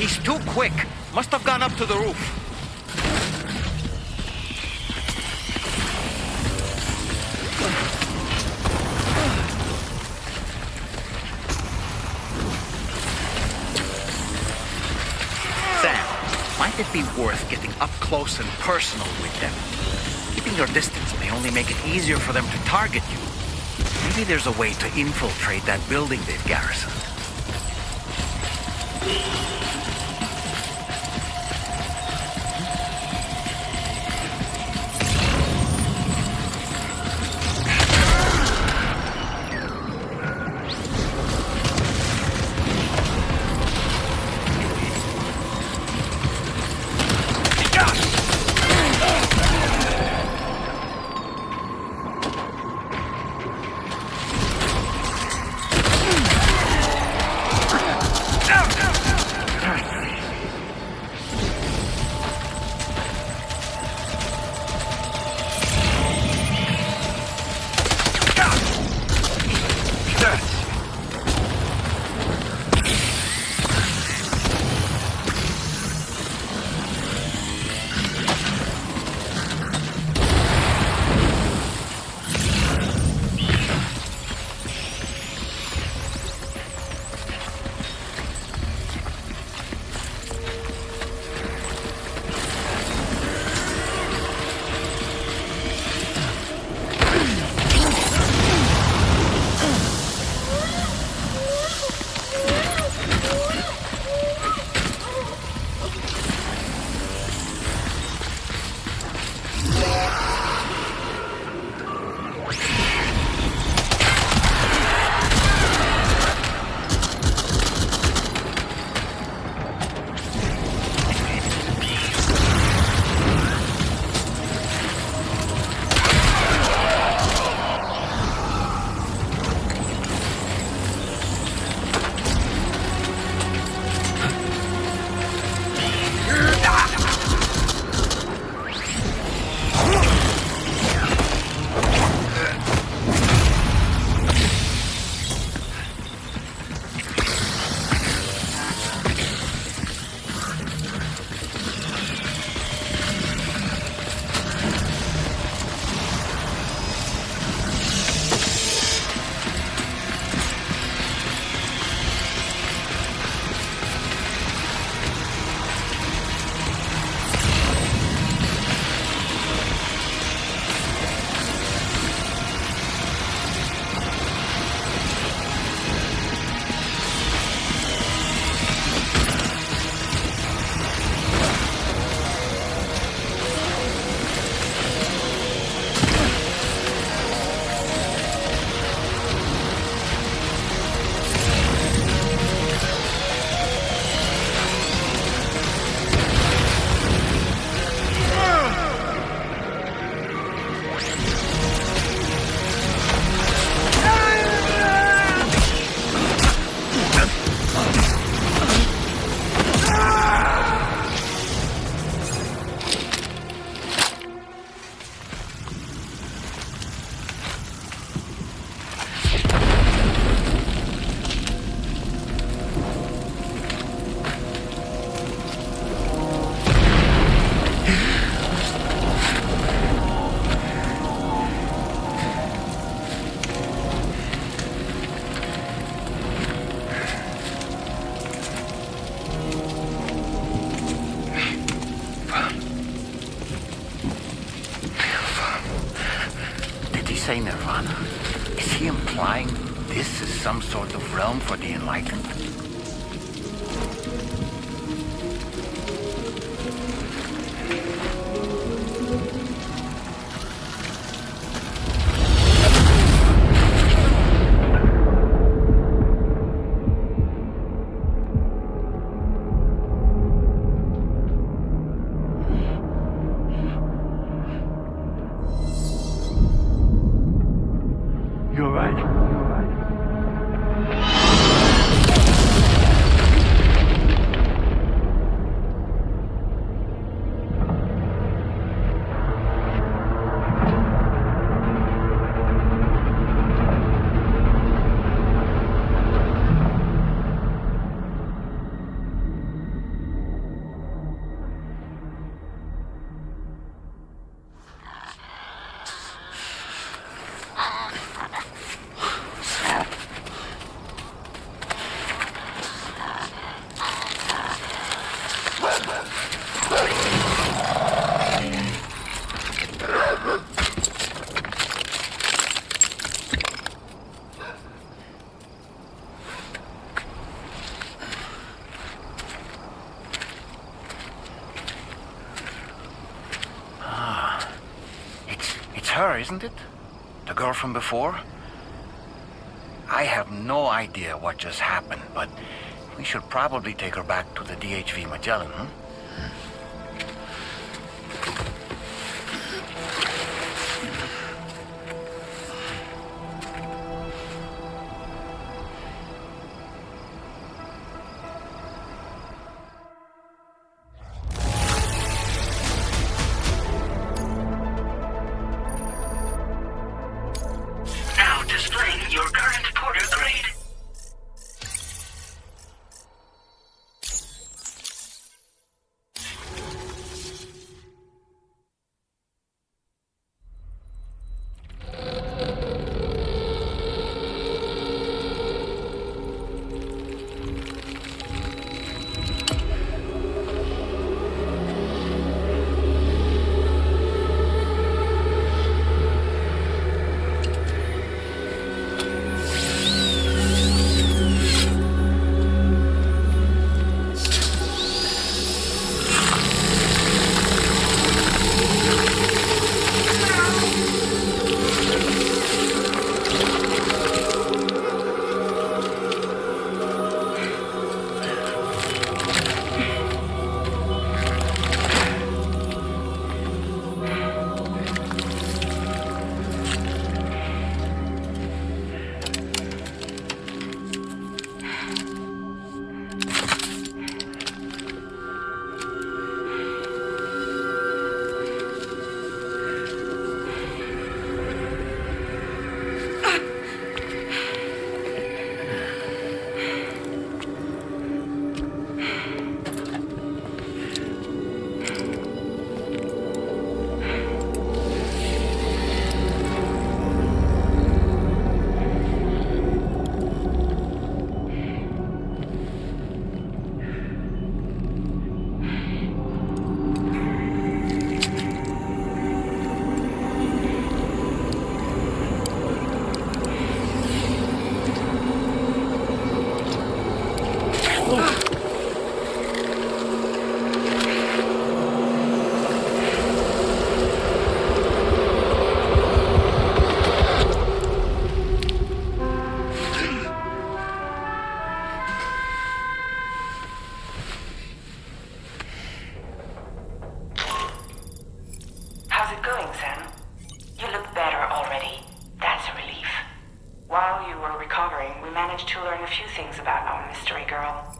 He's too quick. Must have gone up to the roof. Sam, might it be worth getting up close and personal with them? Keeping your distance may only make it easier for them to target you. Maybe there's a way to infiltrate that building they've garrisoned. some sort of realm for the enlightened? You're right. Her, isn't it? The girl from before? I have no idea what just happened, but we should probably take her back to the DHV Magellan, huh? Now displaying your current porter grade. How's it going, Sam? You look better already. That's a relief. While you were recovering, we managed to learn a few things about our mystery girl.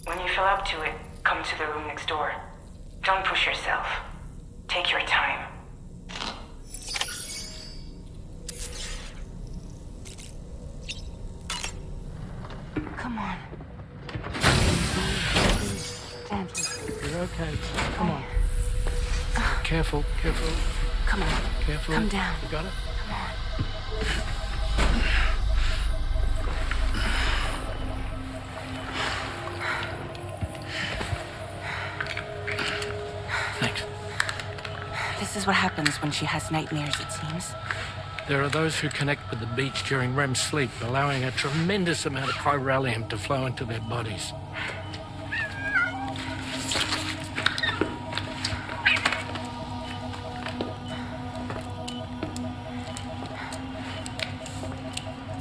When you feel up to it, come to the room next door. Don't push yourself. Take your time. Come on. Gently. You're okay. Come on. Careful, careful. Come on. Careful. Come down. You got it? Come on. This is what happens when she has nightmares, it seems. There are those who connect with the beach during REM sleep, allowing a tremendous amount of chiralium to flow into their bodies.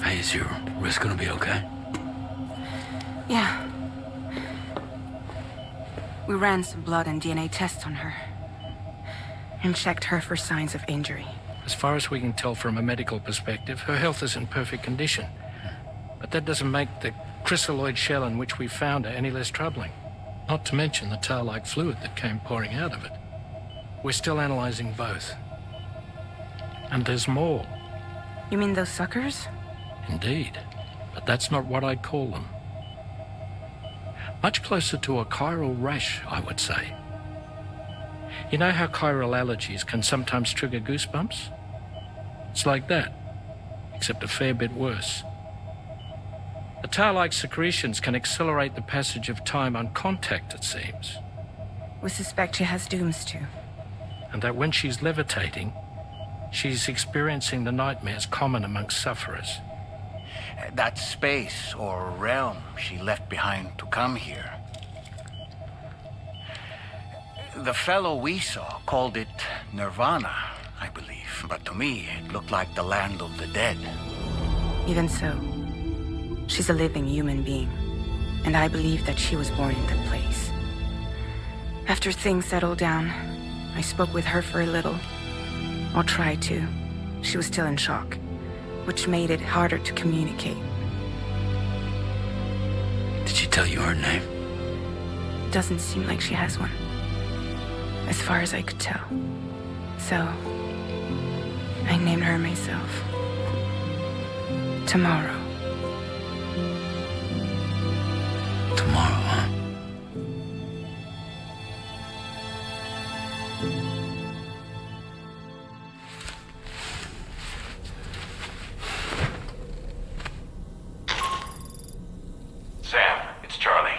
Hey, is your wrist gonna be okay? Yeah. We ran some blood and DNA tests on her. And checked her for signs of injury. As far as we can tell from a medical perspective, her health is in perfect condition. But that doesn't make the crystalloid shell in which we found her any less troubling. Not to mention the tar-like fluid that came pouring out of it. We're still analyzing both. And there's more. You mean those suckers? Indeed. But that's not what I'd call them. Much closer to a chiral rash, I would say. You know how chiral allergies can sometimes trigger goosebumps? It's like that, except a fair bit worse. The tar-like secretions can accelerate the passage of time on contact, it seems. We suspect she has dooms too. And that when she's levitating, she's experiencing the nightmares common amongst sufferers. That space or realm she left behind to come here. The fellow we saw called it Nirvana, I believe. But to me, it looked like the land of the dead. Even so, she's a living human being. And I believe that she was born in that place. After things settled down, I spoke with her for a little. Or tried to. She was still in shock, which made it harder to communicate. Did she tell you her name? Doesn't seem like she has one. As far as I could tell. So, I named her myself. Tomorrow. Tomorrow, huh? Sam, it's Charlie.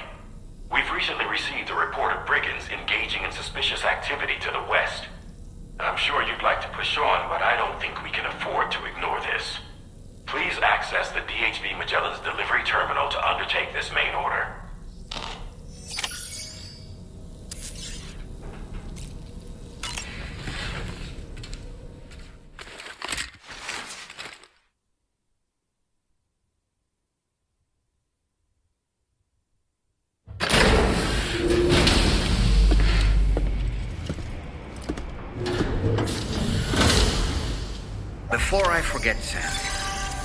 We've recently received a report of brigands engaging in suspicious activity to the west. I'm sure you'd like to push on, but I don't think we can afford to ignore this. Please access the DHV Magellan's delivery terminal to undertake this main order. Before I forget, Sam,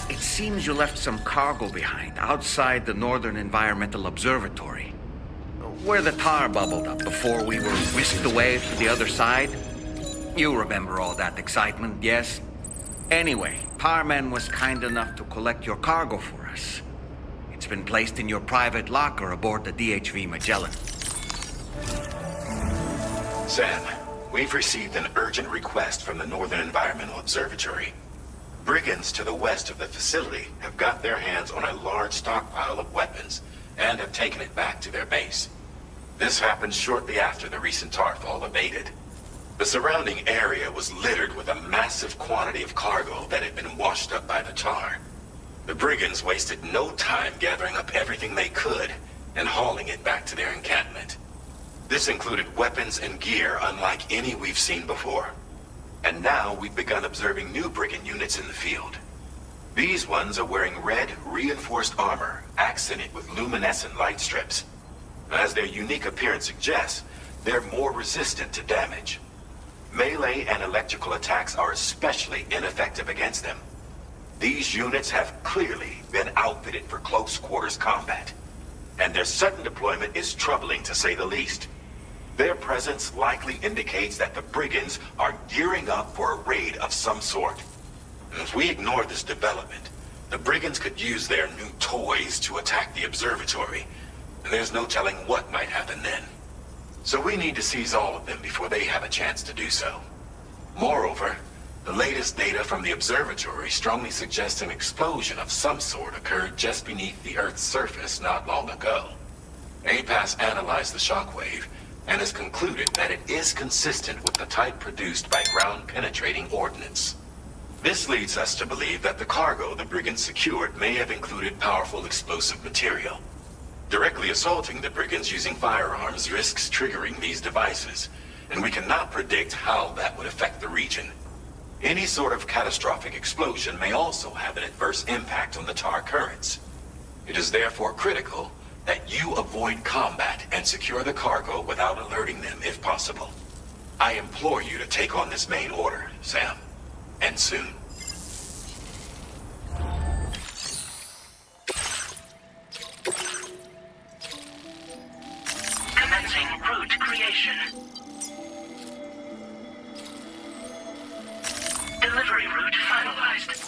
it seems you left some cargo behind outside the Northern Environmental Observatory, where the tar bubbled up before we were whisked away to the other side. You remember all that excitement, yes? Anyway, Tarman was kind enough to collect your cargo for us. It's been placed in your private locker aboard the DHV Magellan. Sam, we've received an urgent request from the Northern Environmental Observatory. Brigands to the west of the facility have got their hands on a large stockpile of weapons and have taken it back to their base. This happened shortly after the recent tarfall abated. The surrounding area was littered with a massive quantity of cargo that had been washed up by the tar. The brigands wasted no time gathering up everything they could and hauling it back to their encampment. This included weapons and gear unlike any we've seen before. And now we've begun observing new brigand units in the field. These ones are wearing red, reinforced armor, accented with luminescent light strips. As their unique appearance suggests, they're more resistant to damage. Melee and electrical attacks are especially ineffective against them. These units have clearly been outfitted for close quarters combat, and their sudden deployment is troubling to say the least. Their presence likely indicates that the brigands are gearing up for a raid of some sort. If we ignore this development, the brigands could use their new toys to attack the observatory, and there's no telling what might happen then. So we need to seize all of them before they have a chance to do so. Moreover, the latest data from the observatory strongly suggests an explosion of some sort occurred just beneath the Earth's surface not long ago. APAS analyzed the shockwave and has concluded that it is consistent with the type produced by ground-penetrating ordnance. This leads us to believe that the cargo the brigands secured may have included powerful explosive material. Directly assaulting the brigands using firearms risks triggering these devices, and we cannot predict how that would affect the region. Any sort of catastrophic explosion may also have an adverse impact on the tar currents. It is therefore critical that you avoid combat and secure the cargo without alerting them if possible. I implore you to take on this main order, Sam. And soon. Commencing route creation. Delivery route finalized.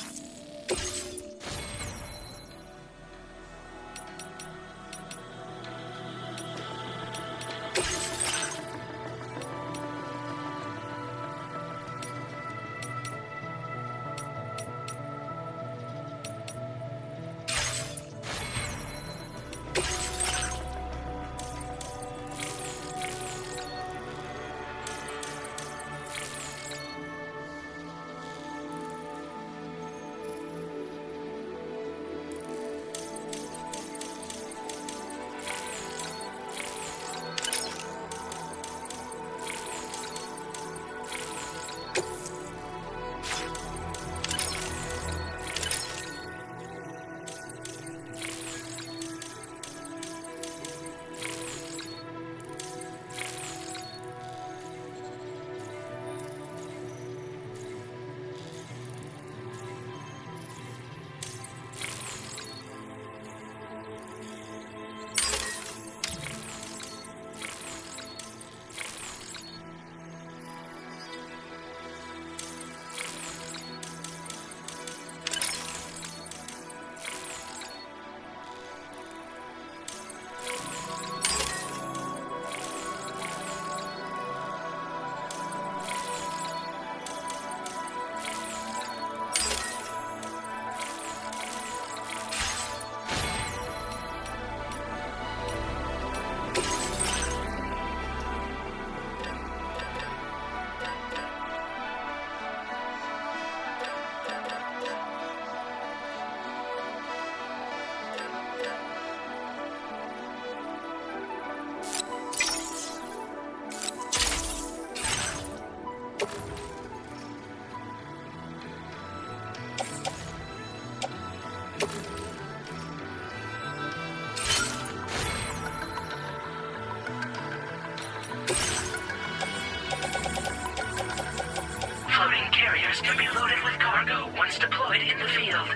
Can be loaded with cargo once deployed in the field.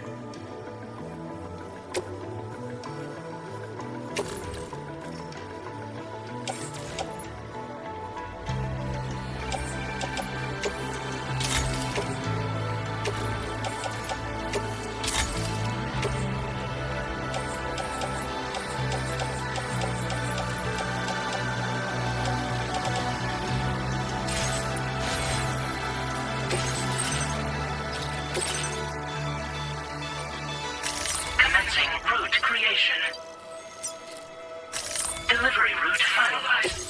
Delivery route finalized.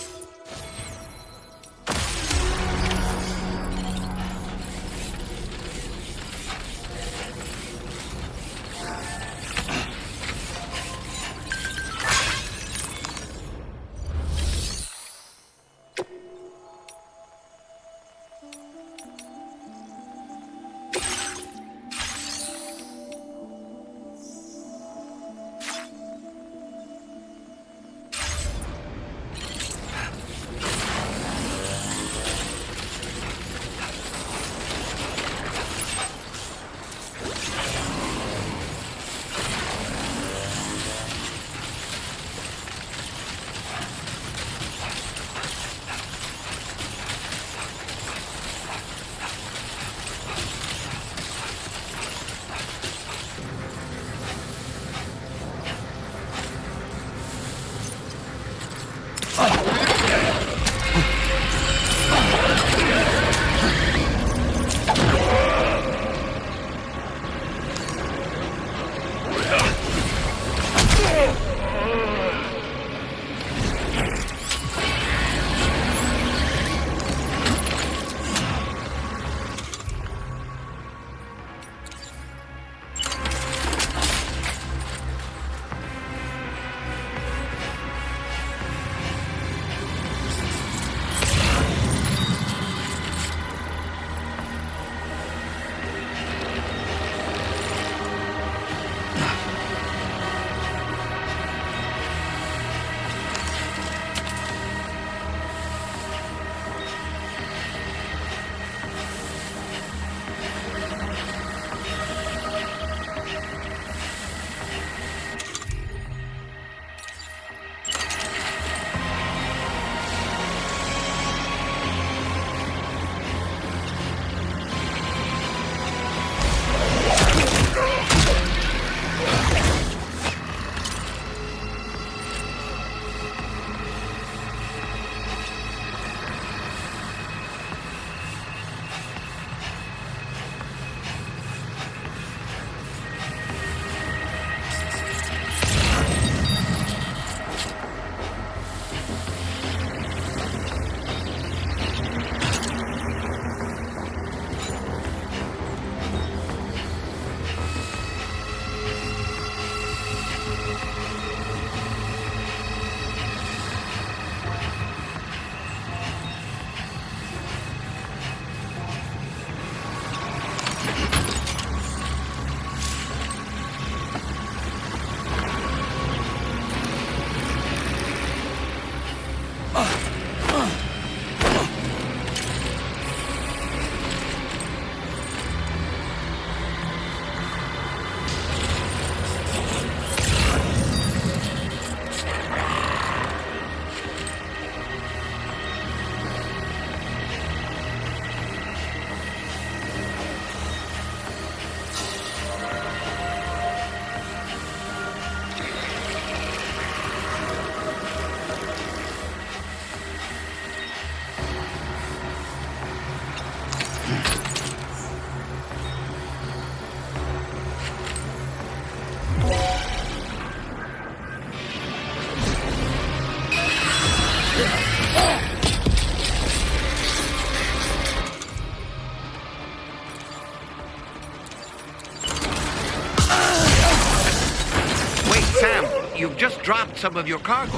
You've just dropped some of your cargo.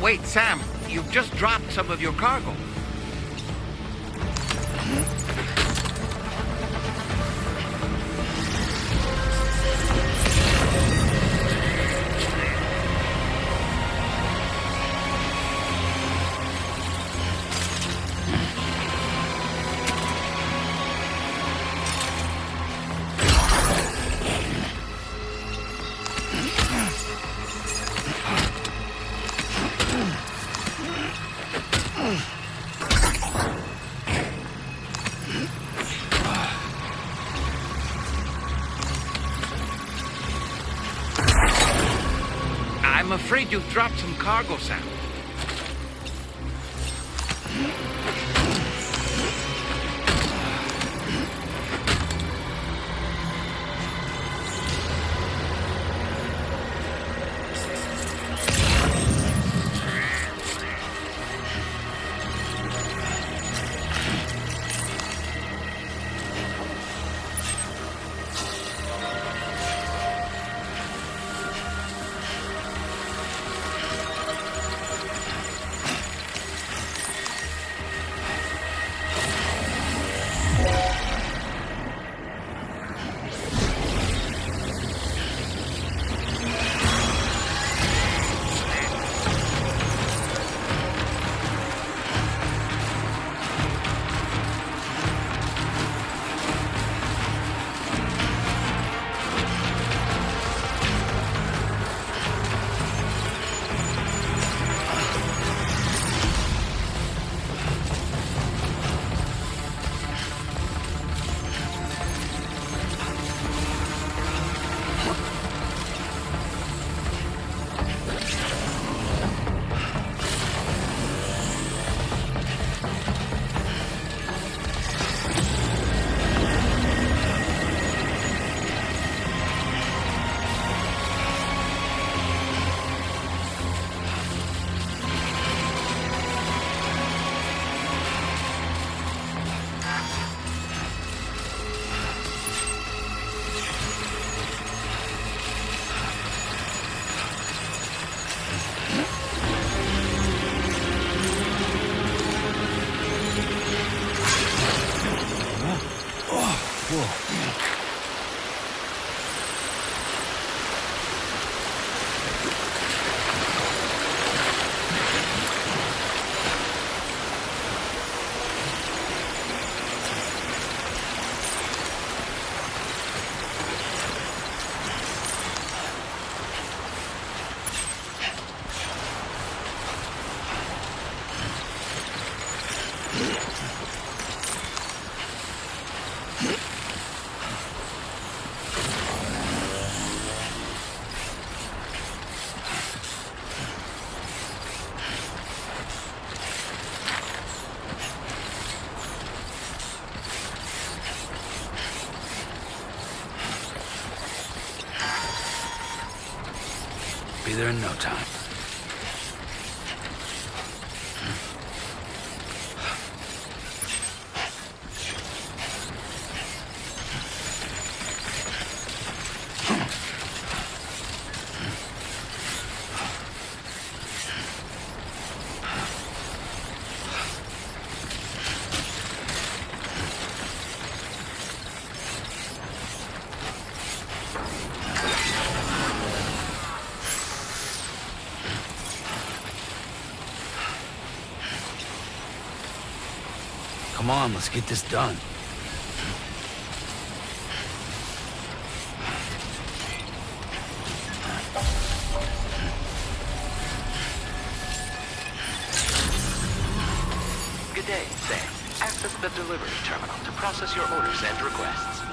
Wait, Sam, you've just dropped some of your cargo. I'm afraid you've dropped some cargo, Sam. Be there in no time. Come on, let's get this done. Good day, Sam. Access the delivery terminal to process your orders and requests.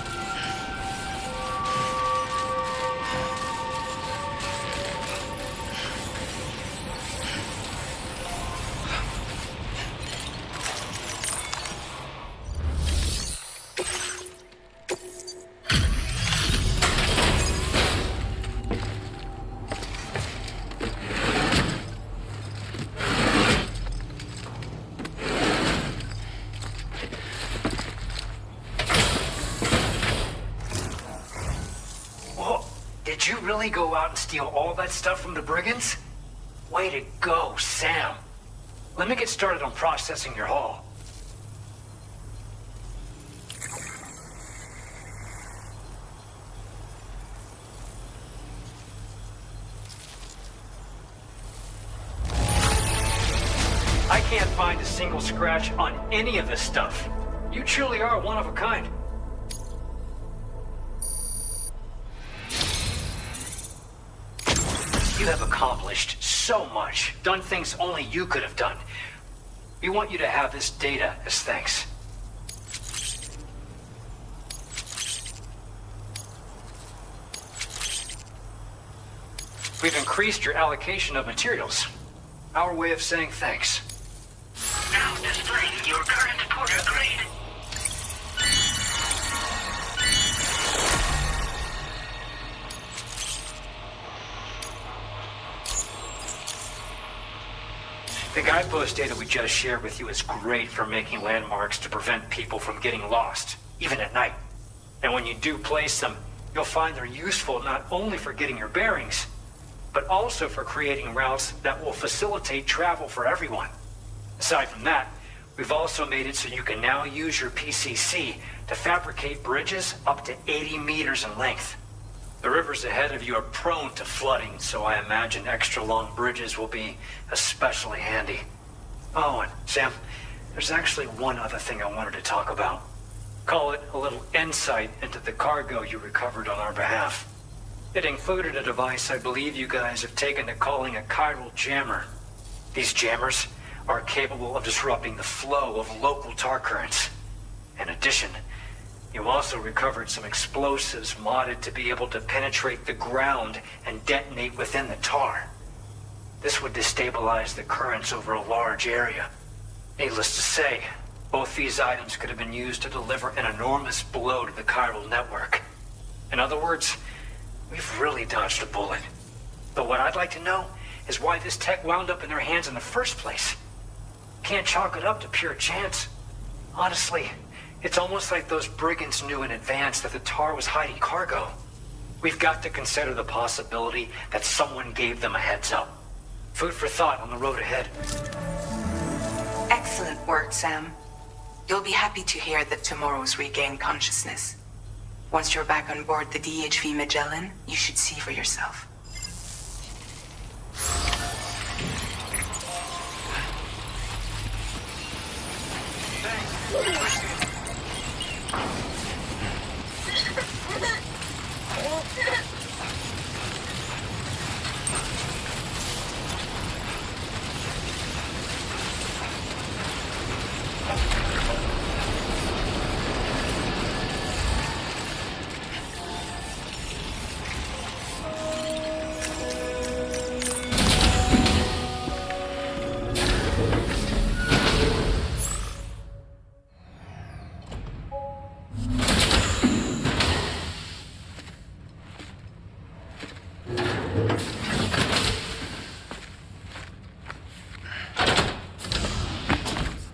Did you really go out and steal all that stuff from the brigands? Way to go, Sam. Let me get started on processing your haul. I can't find a single scratch on any of this stuff. You truly are one of a kind. You have accomplished so much, done things only you could have done. We want you to have this data as thanks. We've increased your allocation of materials. Our way of saying thanks. Now displaying your current porter grade. The guidepost data we just shared with you is great for making landmarks to prevent people from getting lost, even at night. And when you do place them, you'll find they're useful not only for getting your bearings, but also for creating routes that will facilitate travel for everyone. Aside from that, we've also made it so you can now use your PCC to fabricate bridges up to 80 meters in length. The rivers ahead of you are prone to flooding, so I imagine extra long bridges will be especially handy. Oh, and Sam, there's actually one other thing I wanted to talk about. Call it a little insight into the cargo you recovered on our behalf. It included a device I believe you guys have taken to calling a chiral jammer. These jammers are capable of disrupting the flow of local tar currents. In addition, you also recovered some explosives modded to be able to penetrate the ground and detonate within the tar. This would destabilize the currents over a large area. Needless to say, both these items could have been used to deliver an enormous blow to the chiral network. In other words, we've really dodged a bullet. But what I'd like to know is why this tech wound up in their hands in the first place. Can't chalk it up to pure chance. Honestly, it's almost like those brigands knew in advance that the tar was hiding cargo. We've got to consider the possibility that someone gave them a heads up. Food for thought on the road ahead. Excellent work, Sam. You'll be happy to hear that tomorrow's regained consciousness. Once you're back on board the DHV Magellan, you should see for yourself.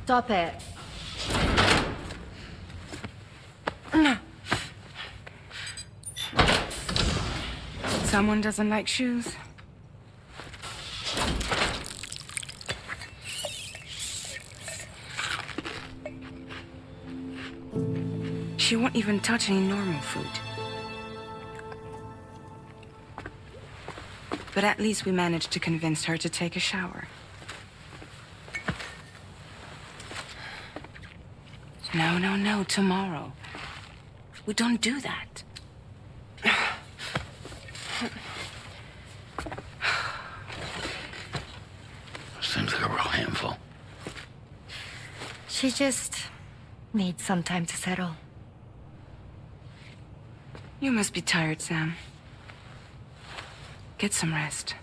Stop it. Someone doesn't like shoes? She won't even touch any normal food. But at least we managed to convince her to take a shower. No, tomorrow. We don't do that. Seems like a real handful. She just needs some time to settle. You must be tired, Sam. Get some rest.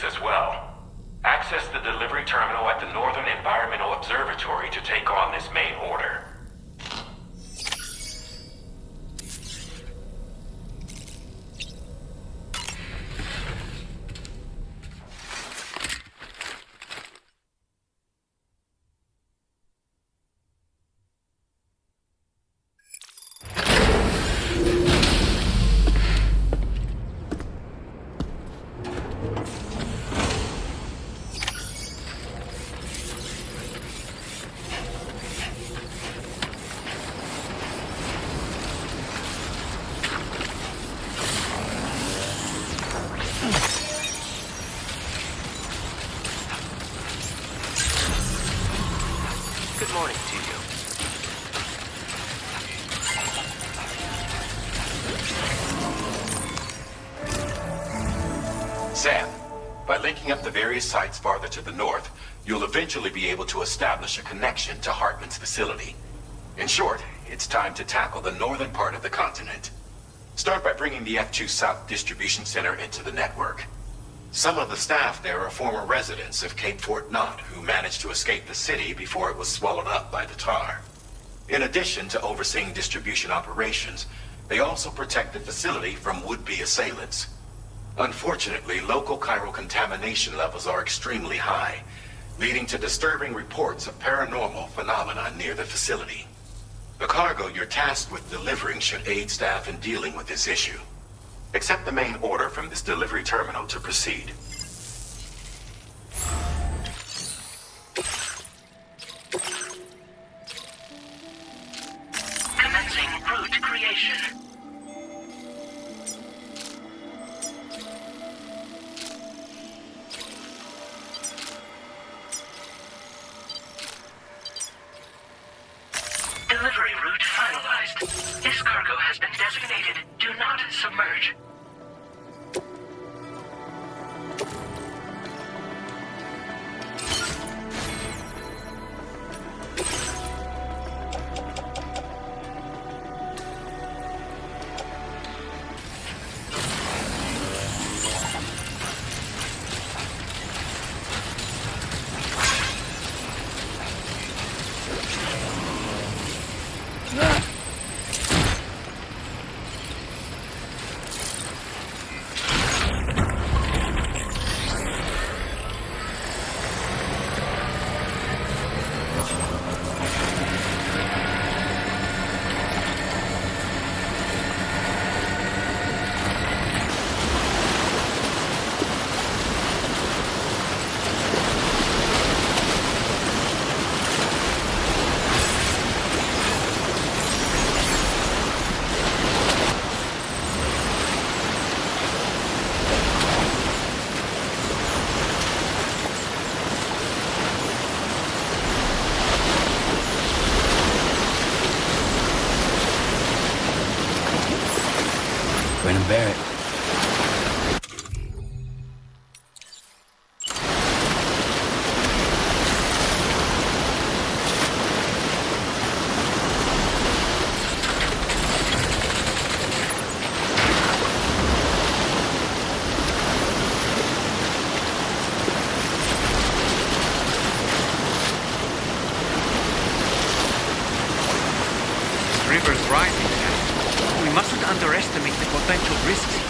As well. Access the delivery terminal at the Northern Environmental Observatory to take on this main order. Good morning to you. Sam, by linking up the various sites farther to the north, you'll eventually be able to establish a connection to Hartman's facility. In short, it's time to tackle the northern part of the continent. Start by bringing the F2 South Distribution Center into the network. Some of the staff there are former residents of Cape Fort Knott who managed to escape the city before it was swallowed up by the tar. In addition to overseeing distribution operations, they also protect the facility from would-be assailants. Unfortunately, local chiral contamination levels are extremely high, leading to disturbing reports of paranormal phenomena near the facility. The cargo you're tasked with delivering should aid staff in dealing with this issue. Accept the main order from this delivery terminal to proceed. Commencing route creation. Delivery route finalized. This cargo has been designated. Do not submerge. potential risks here.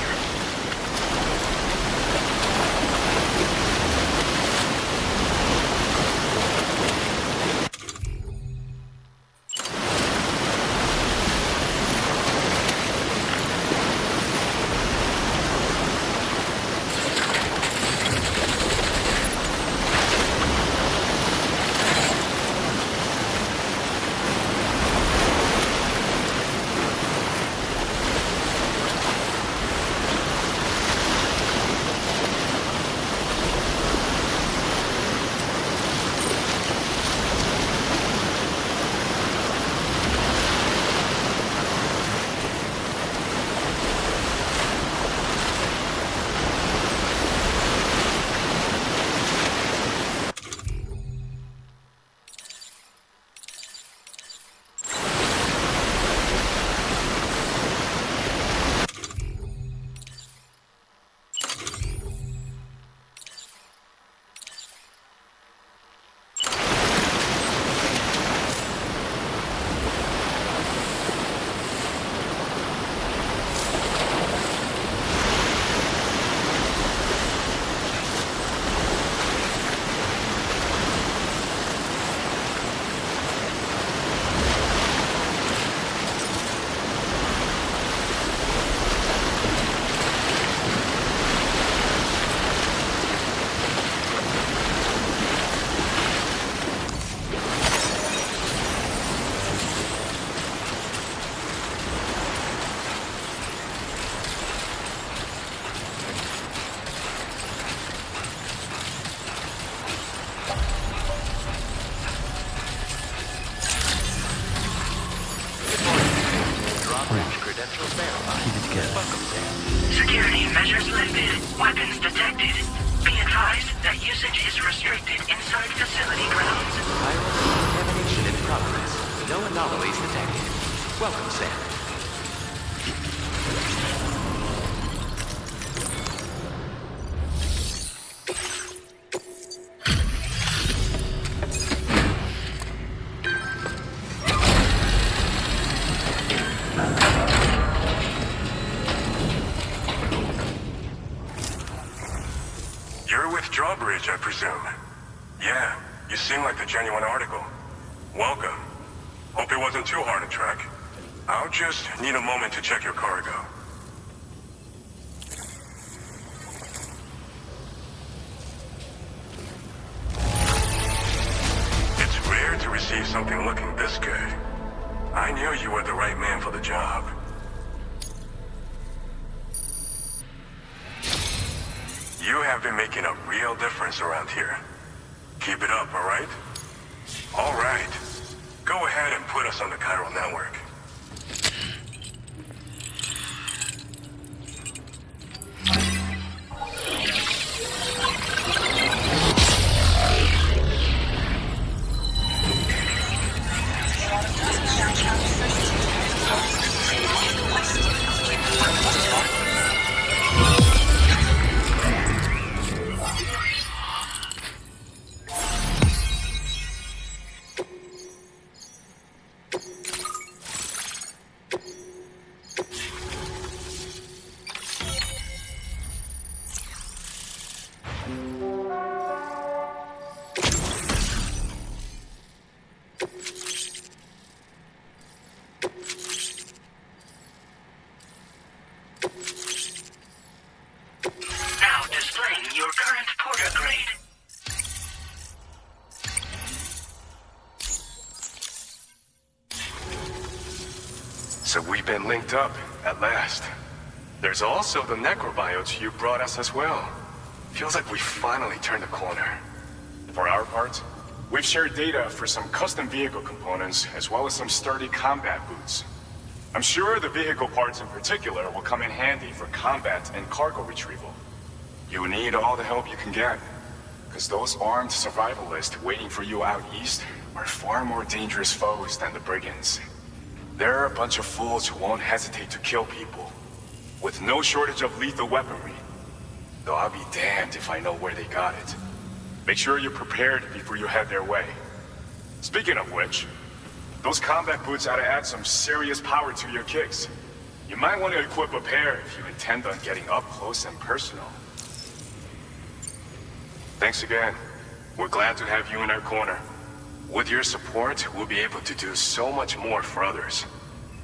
Security measures lifted. Weapons detected. Be advised that usage is restricted inside facility grounds. Contamination in progress. No anomalies detected. Welcome, Sam. You're with Drawbridge, I presume. Yeah, you seem like the genuine article. Welcome. Hope it wasn't too hard to track. I'll just need a moment to check your cargo. It's rare to receive something looking this good. I knew you were the right man for the job. You have been making a real difference around here. Keep it up, all right? All right. Go ahead and put us on the chiral network. Now displaying your current porter grade. So we've been linked up, at last. There's also the necrobiotes you brought us as well. Feels like we finally turned the corner. For our part, we've shared data for some custom vehicle components, as well as some sturdy combat boots. I'm sure the vehicle parts in particular will come in handy for combat and cargo retrieval. You need all the help you can get, because those armed survivalists waiting for you out east are far more dangerous foes than the brigands. They're a bunch of fools who won't hesitate to kill people, with no shortage of lethal weaponry. Though I'll be damned if I know where they got it. Make sure you're prepared before you head their way. Speaking of which, those combat boots ought to add some serious power to your kicks. You might want to equip a pair if you intend on getting up close and personal. Thanks again. We're glad to have you in our corner. With your support, we'll be able to do so much more for others.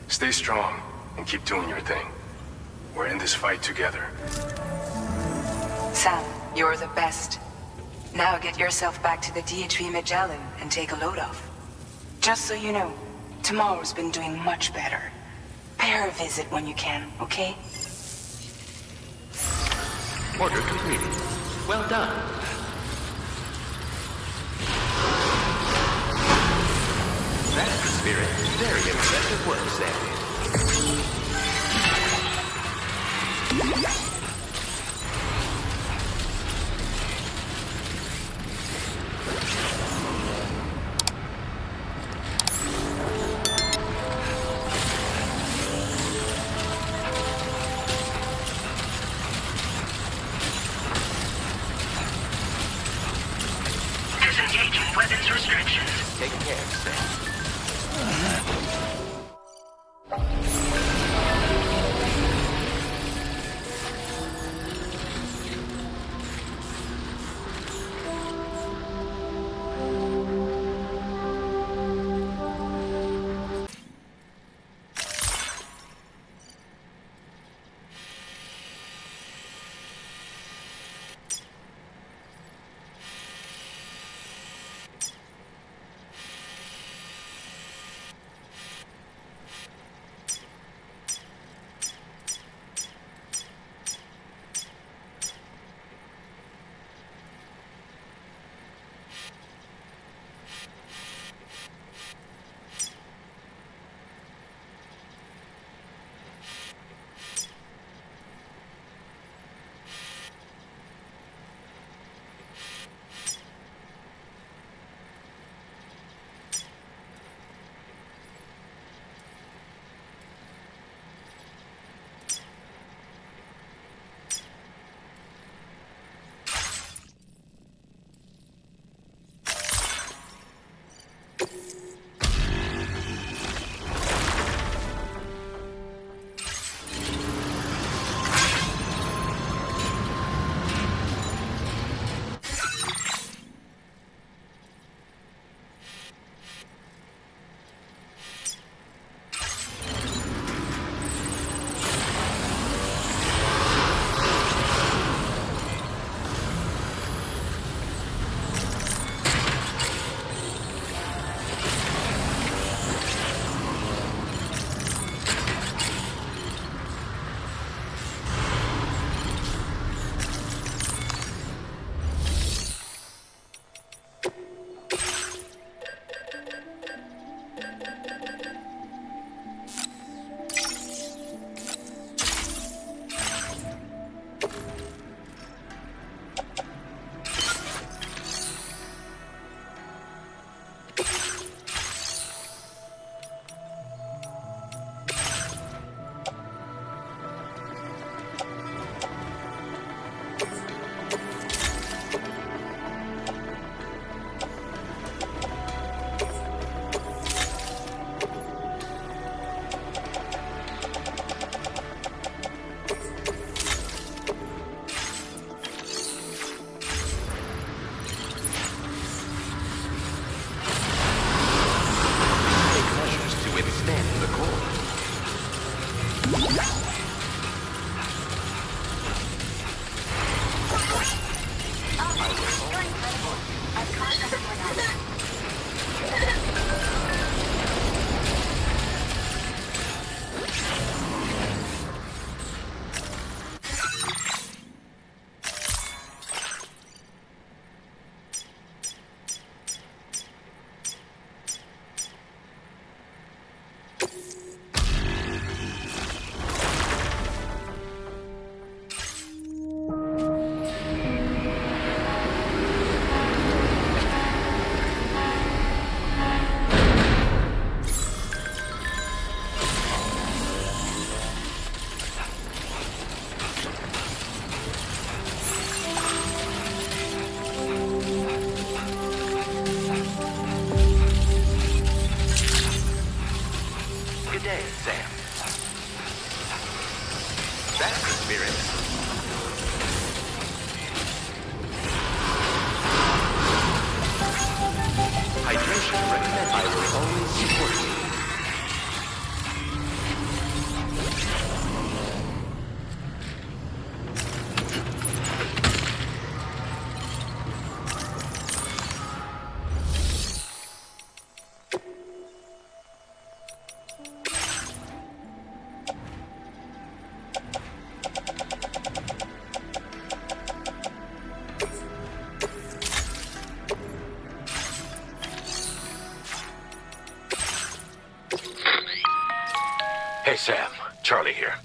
Stay strong and keep doing your thing. We're in this fight together. Sam, you're the best. Now get yourself back to the DHV Magellan and take a load off. Just so you know, tomorrow's been doing much better. Pay her a visit when you can, okay? Order completed. Well done. That's the spirit. Very impressive work, Sam. Disengaging weapons restrictions. Take care, Sam. Hey, Sam. Charlie here.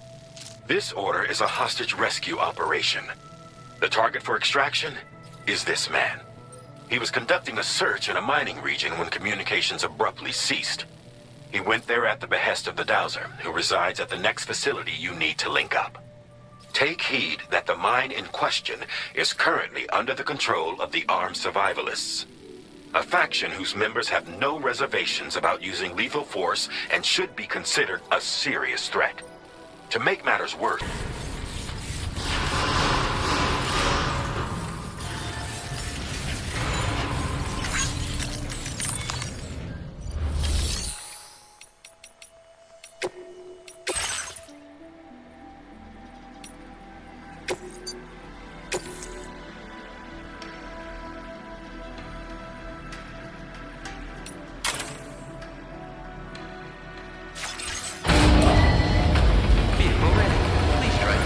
This order is a hostage rescue operation. The target for extraction is this man. He was conducting a search in a mining region when communications abruptly ceased. He went there at the behest of the Dowser, who resides at the next facility you need to link up. Take heed that the mine in question is currently under the control of the armed survivalists, a faction whose members have no reservations about using lethal force and should be considered a serious threat. To make matters worse, Vehicle ready. Please try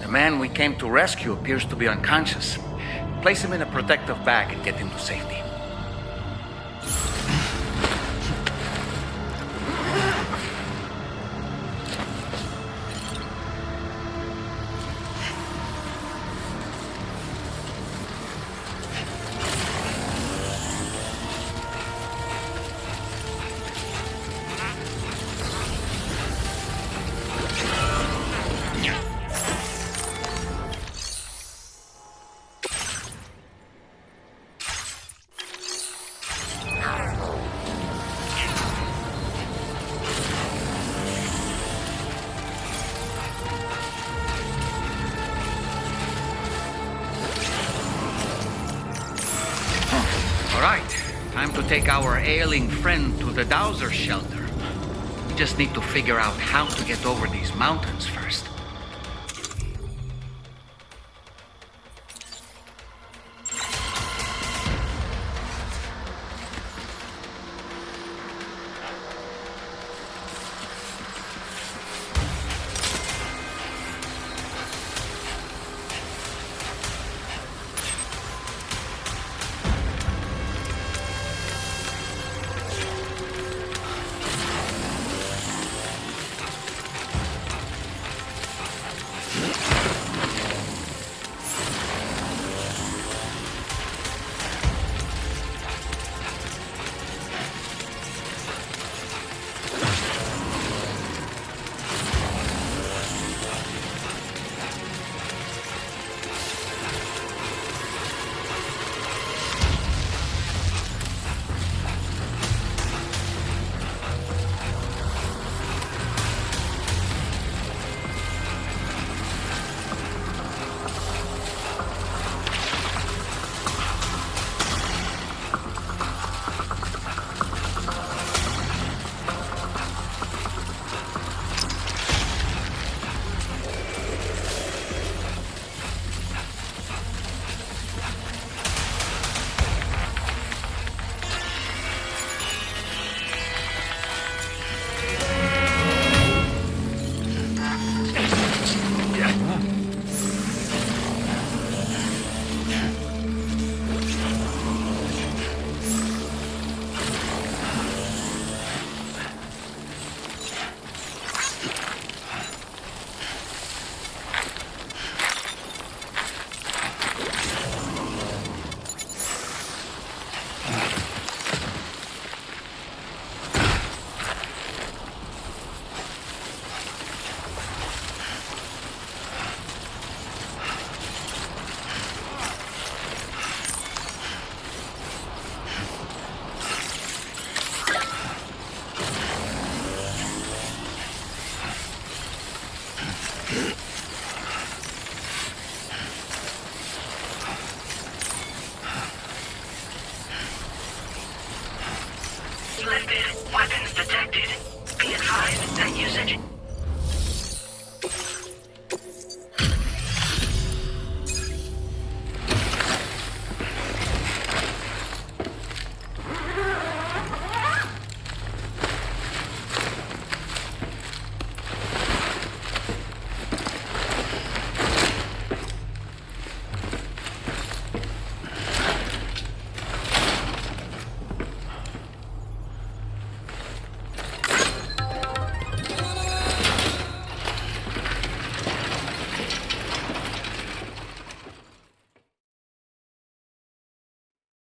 The man we came to rescue appears to be unconscious. Place him in a protective bag and get him to safety. All right, time to take our ailing friend to the Dowser shelter. We just need to figure out how to get over these mountains first. Lifted. Weapons detected. Be advised that usage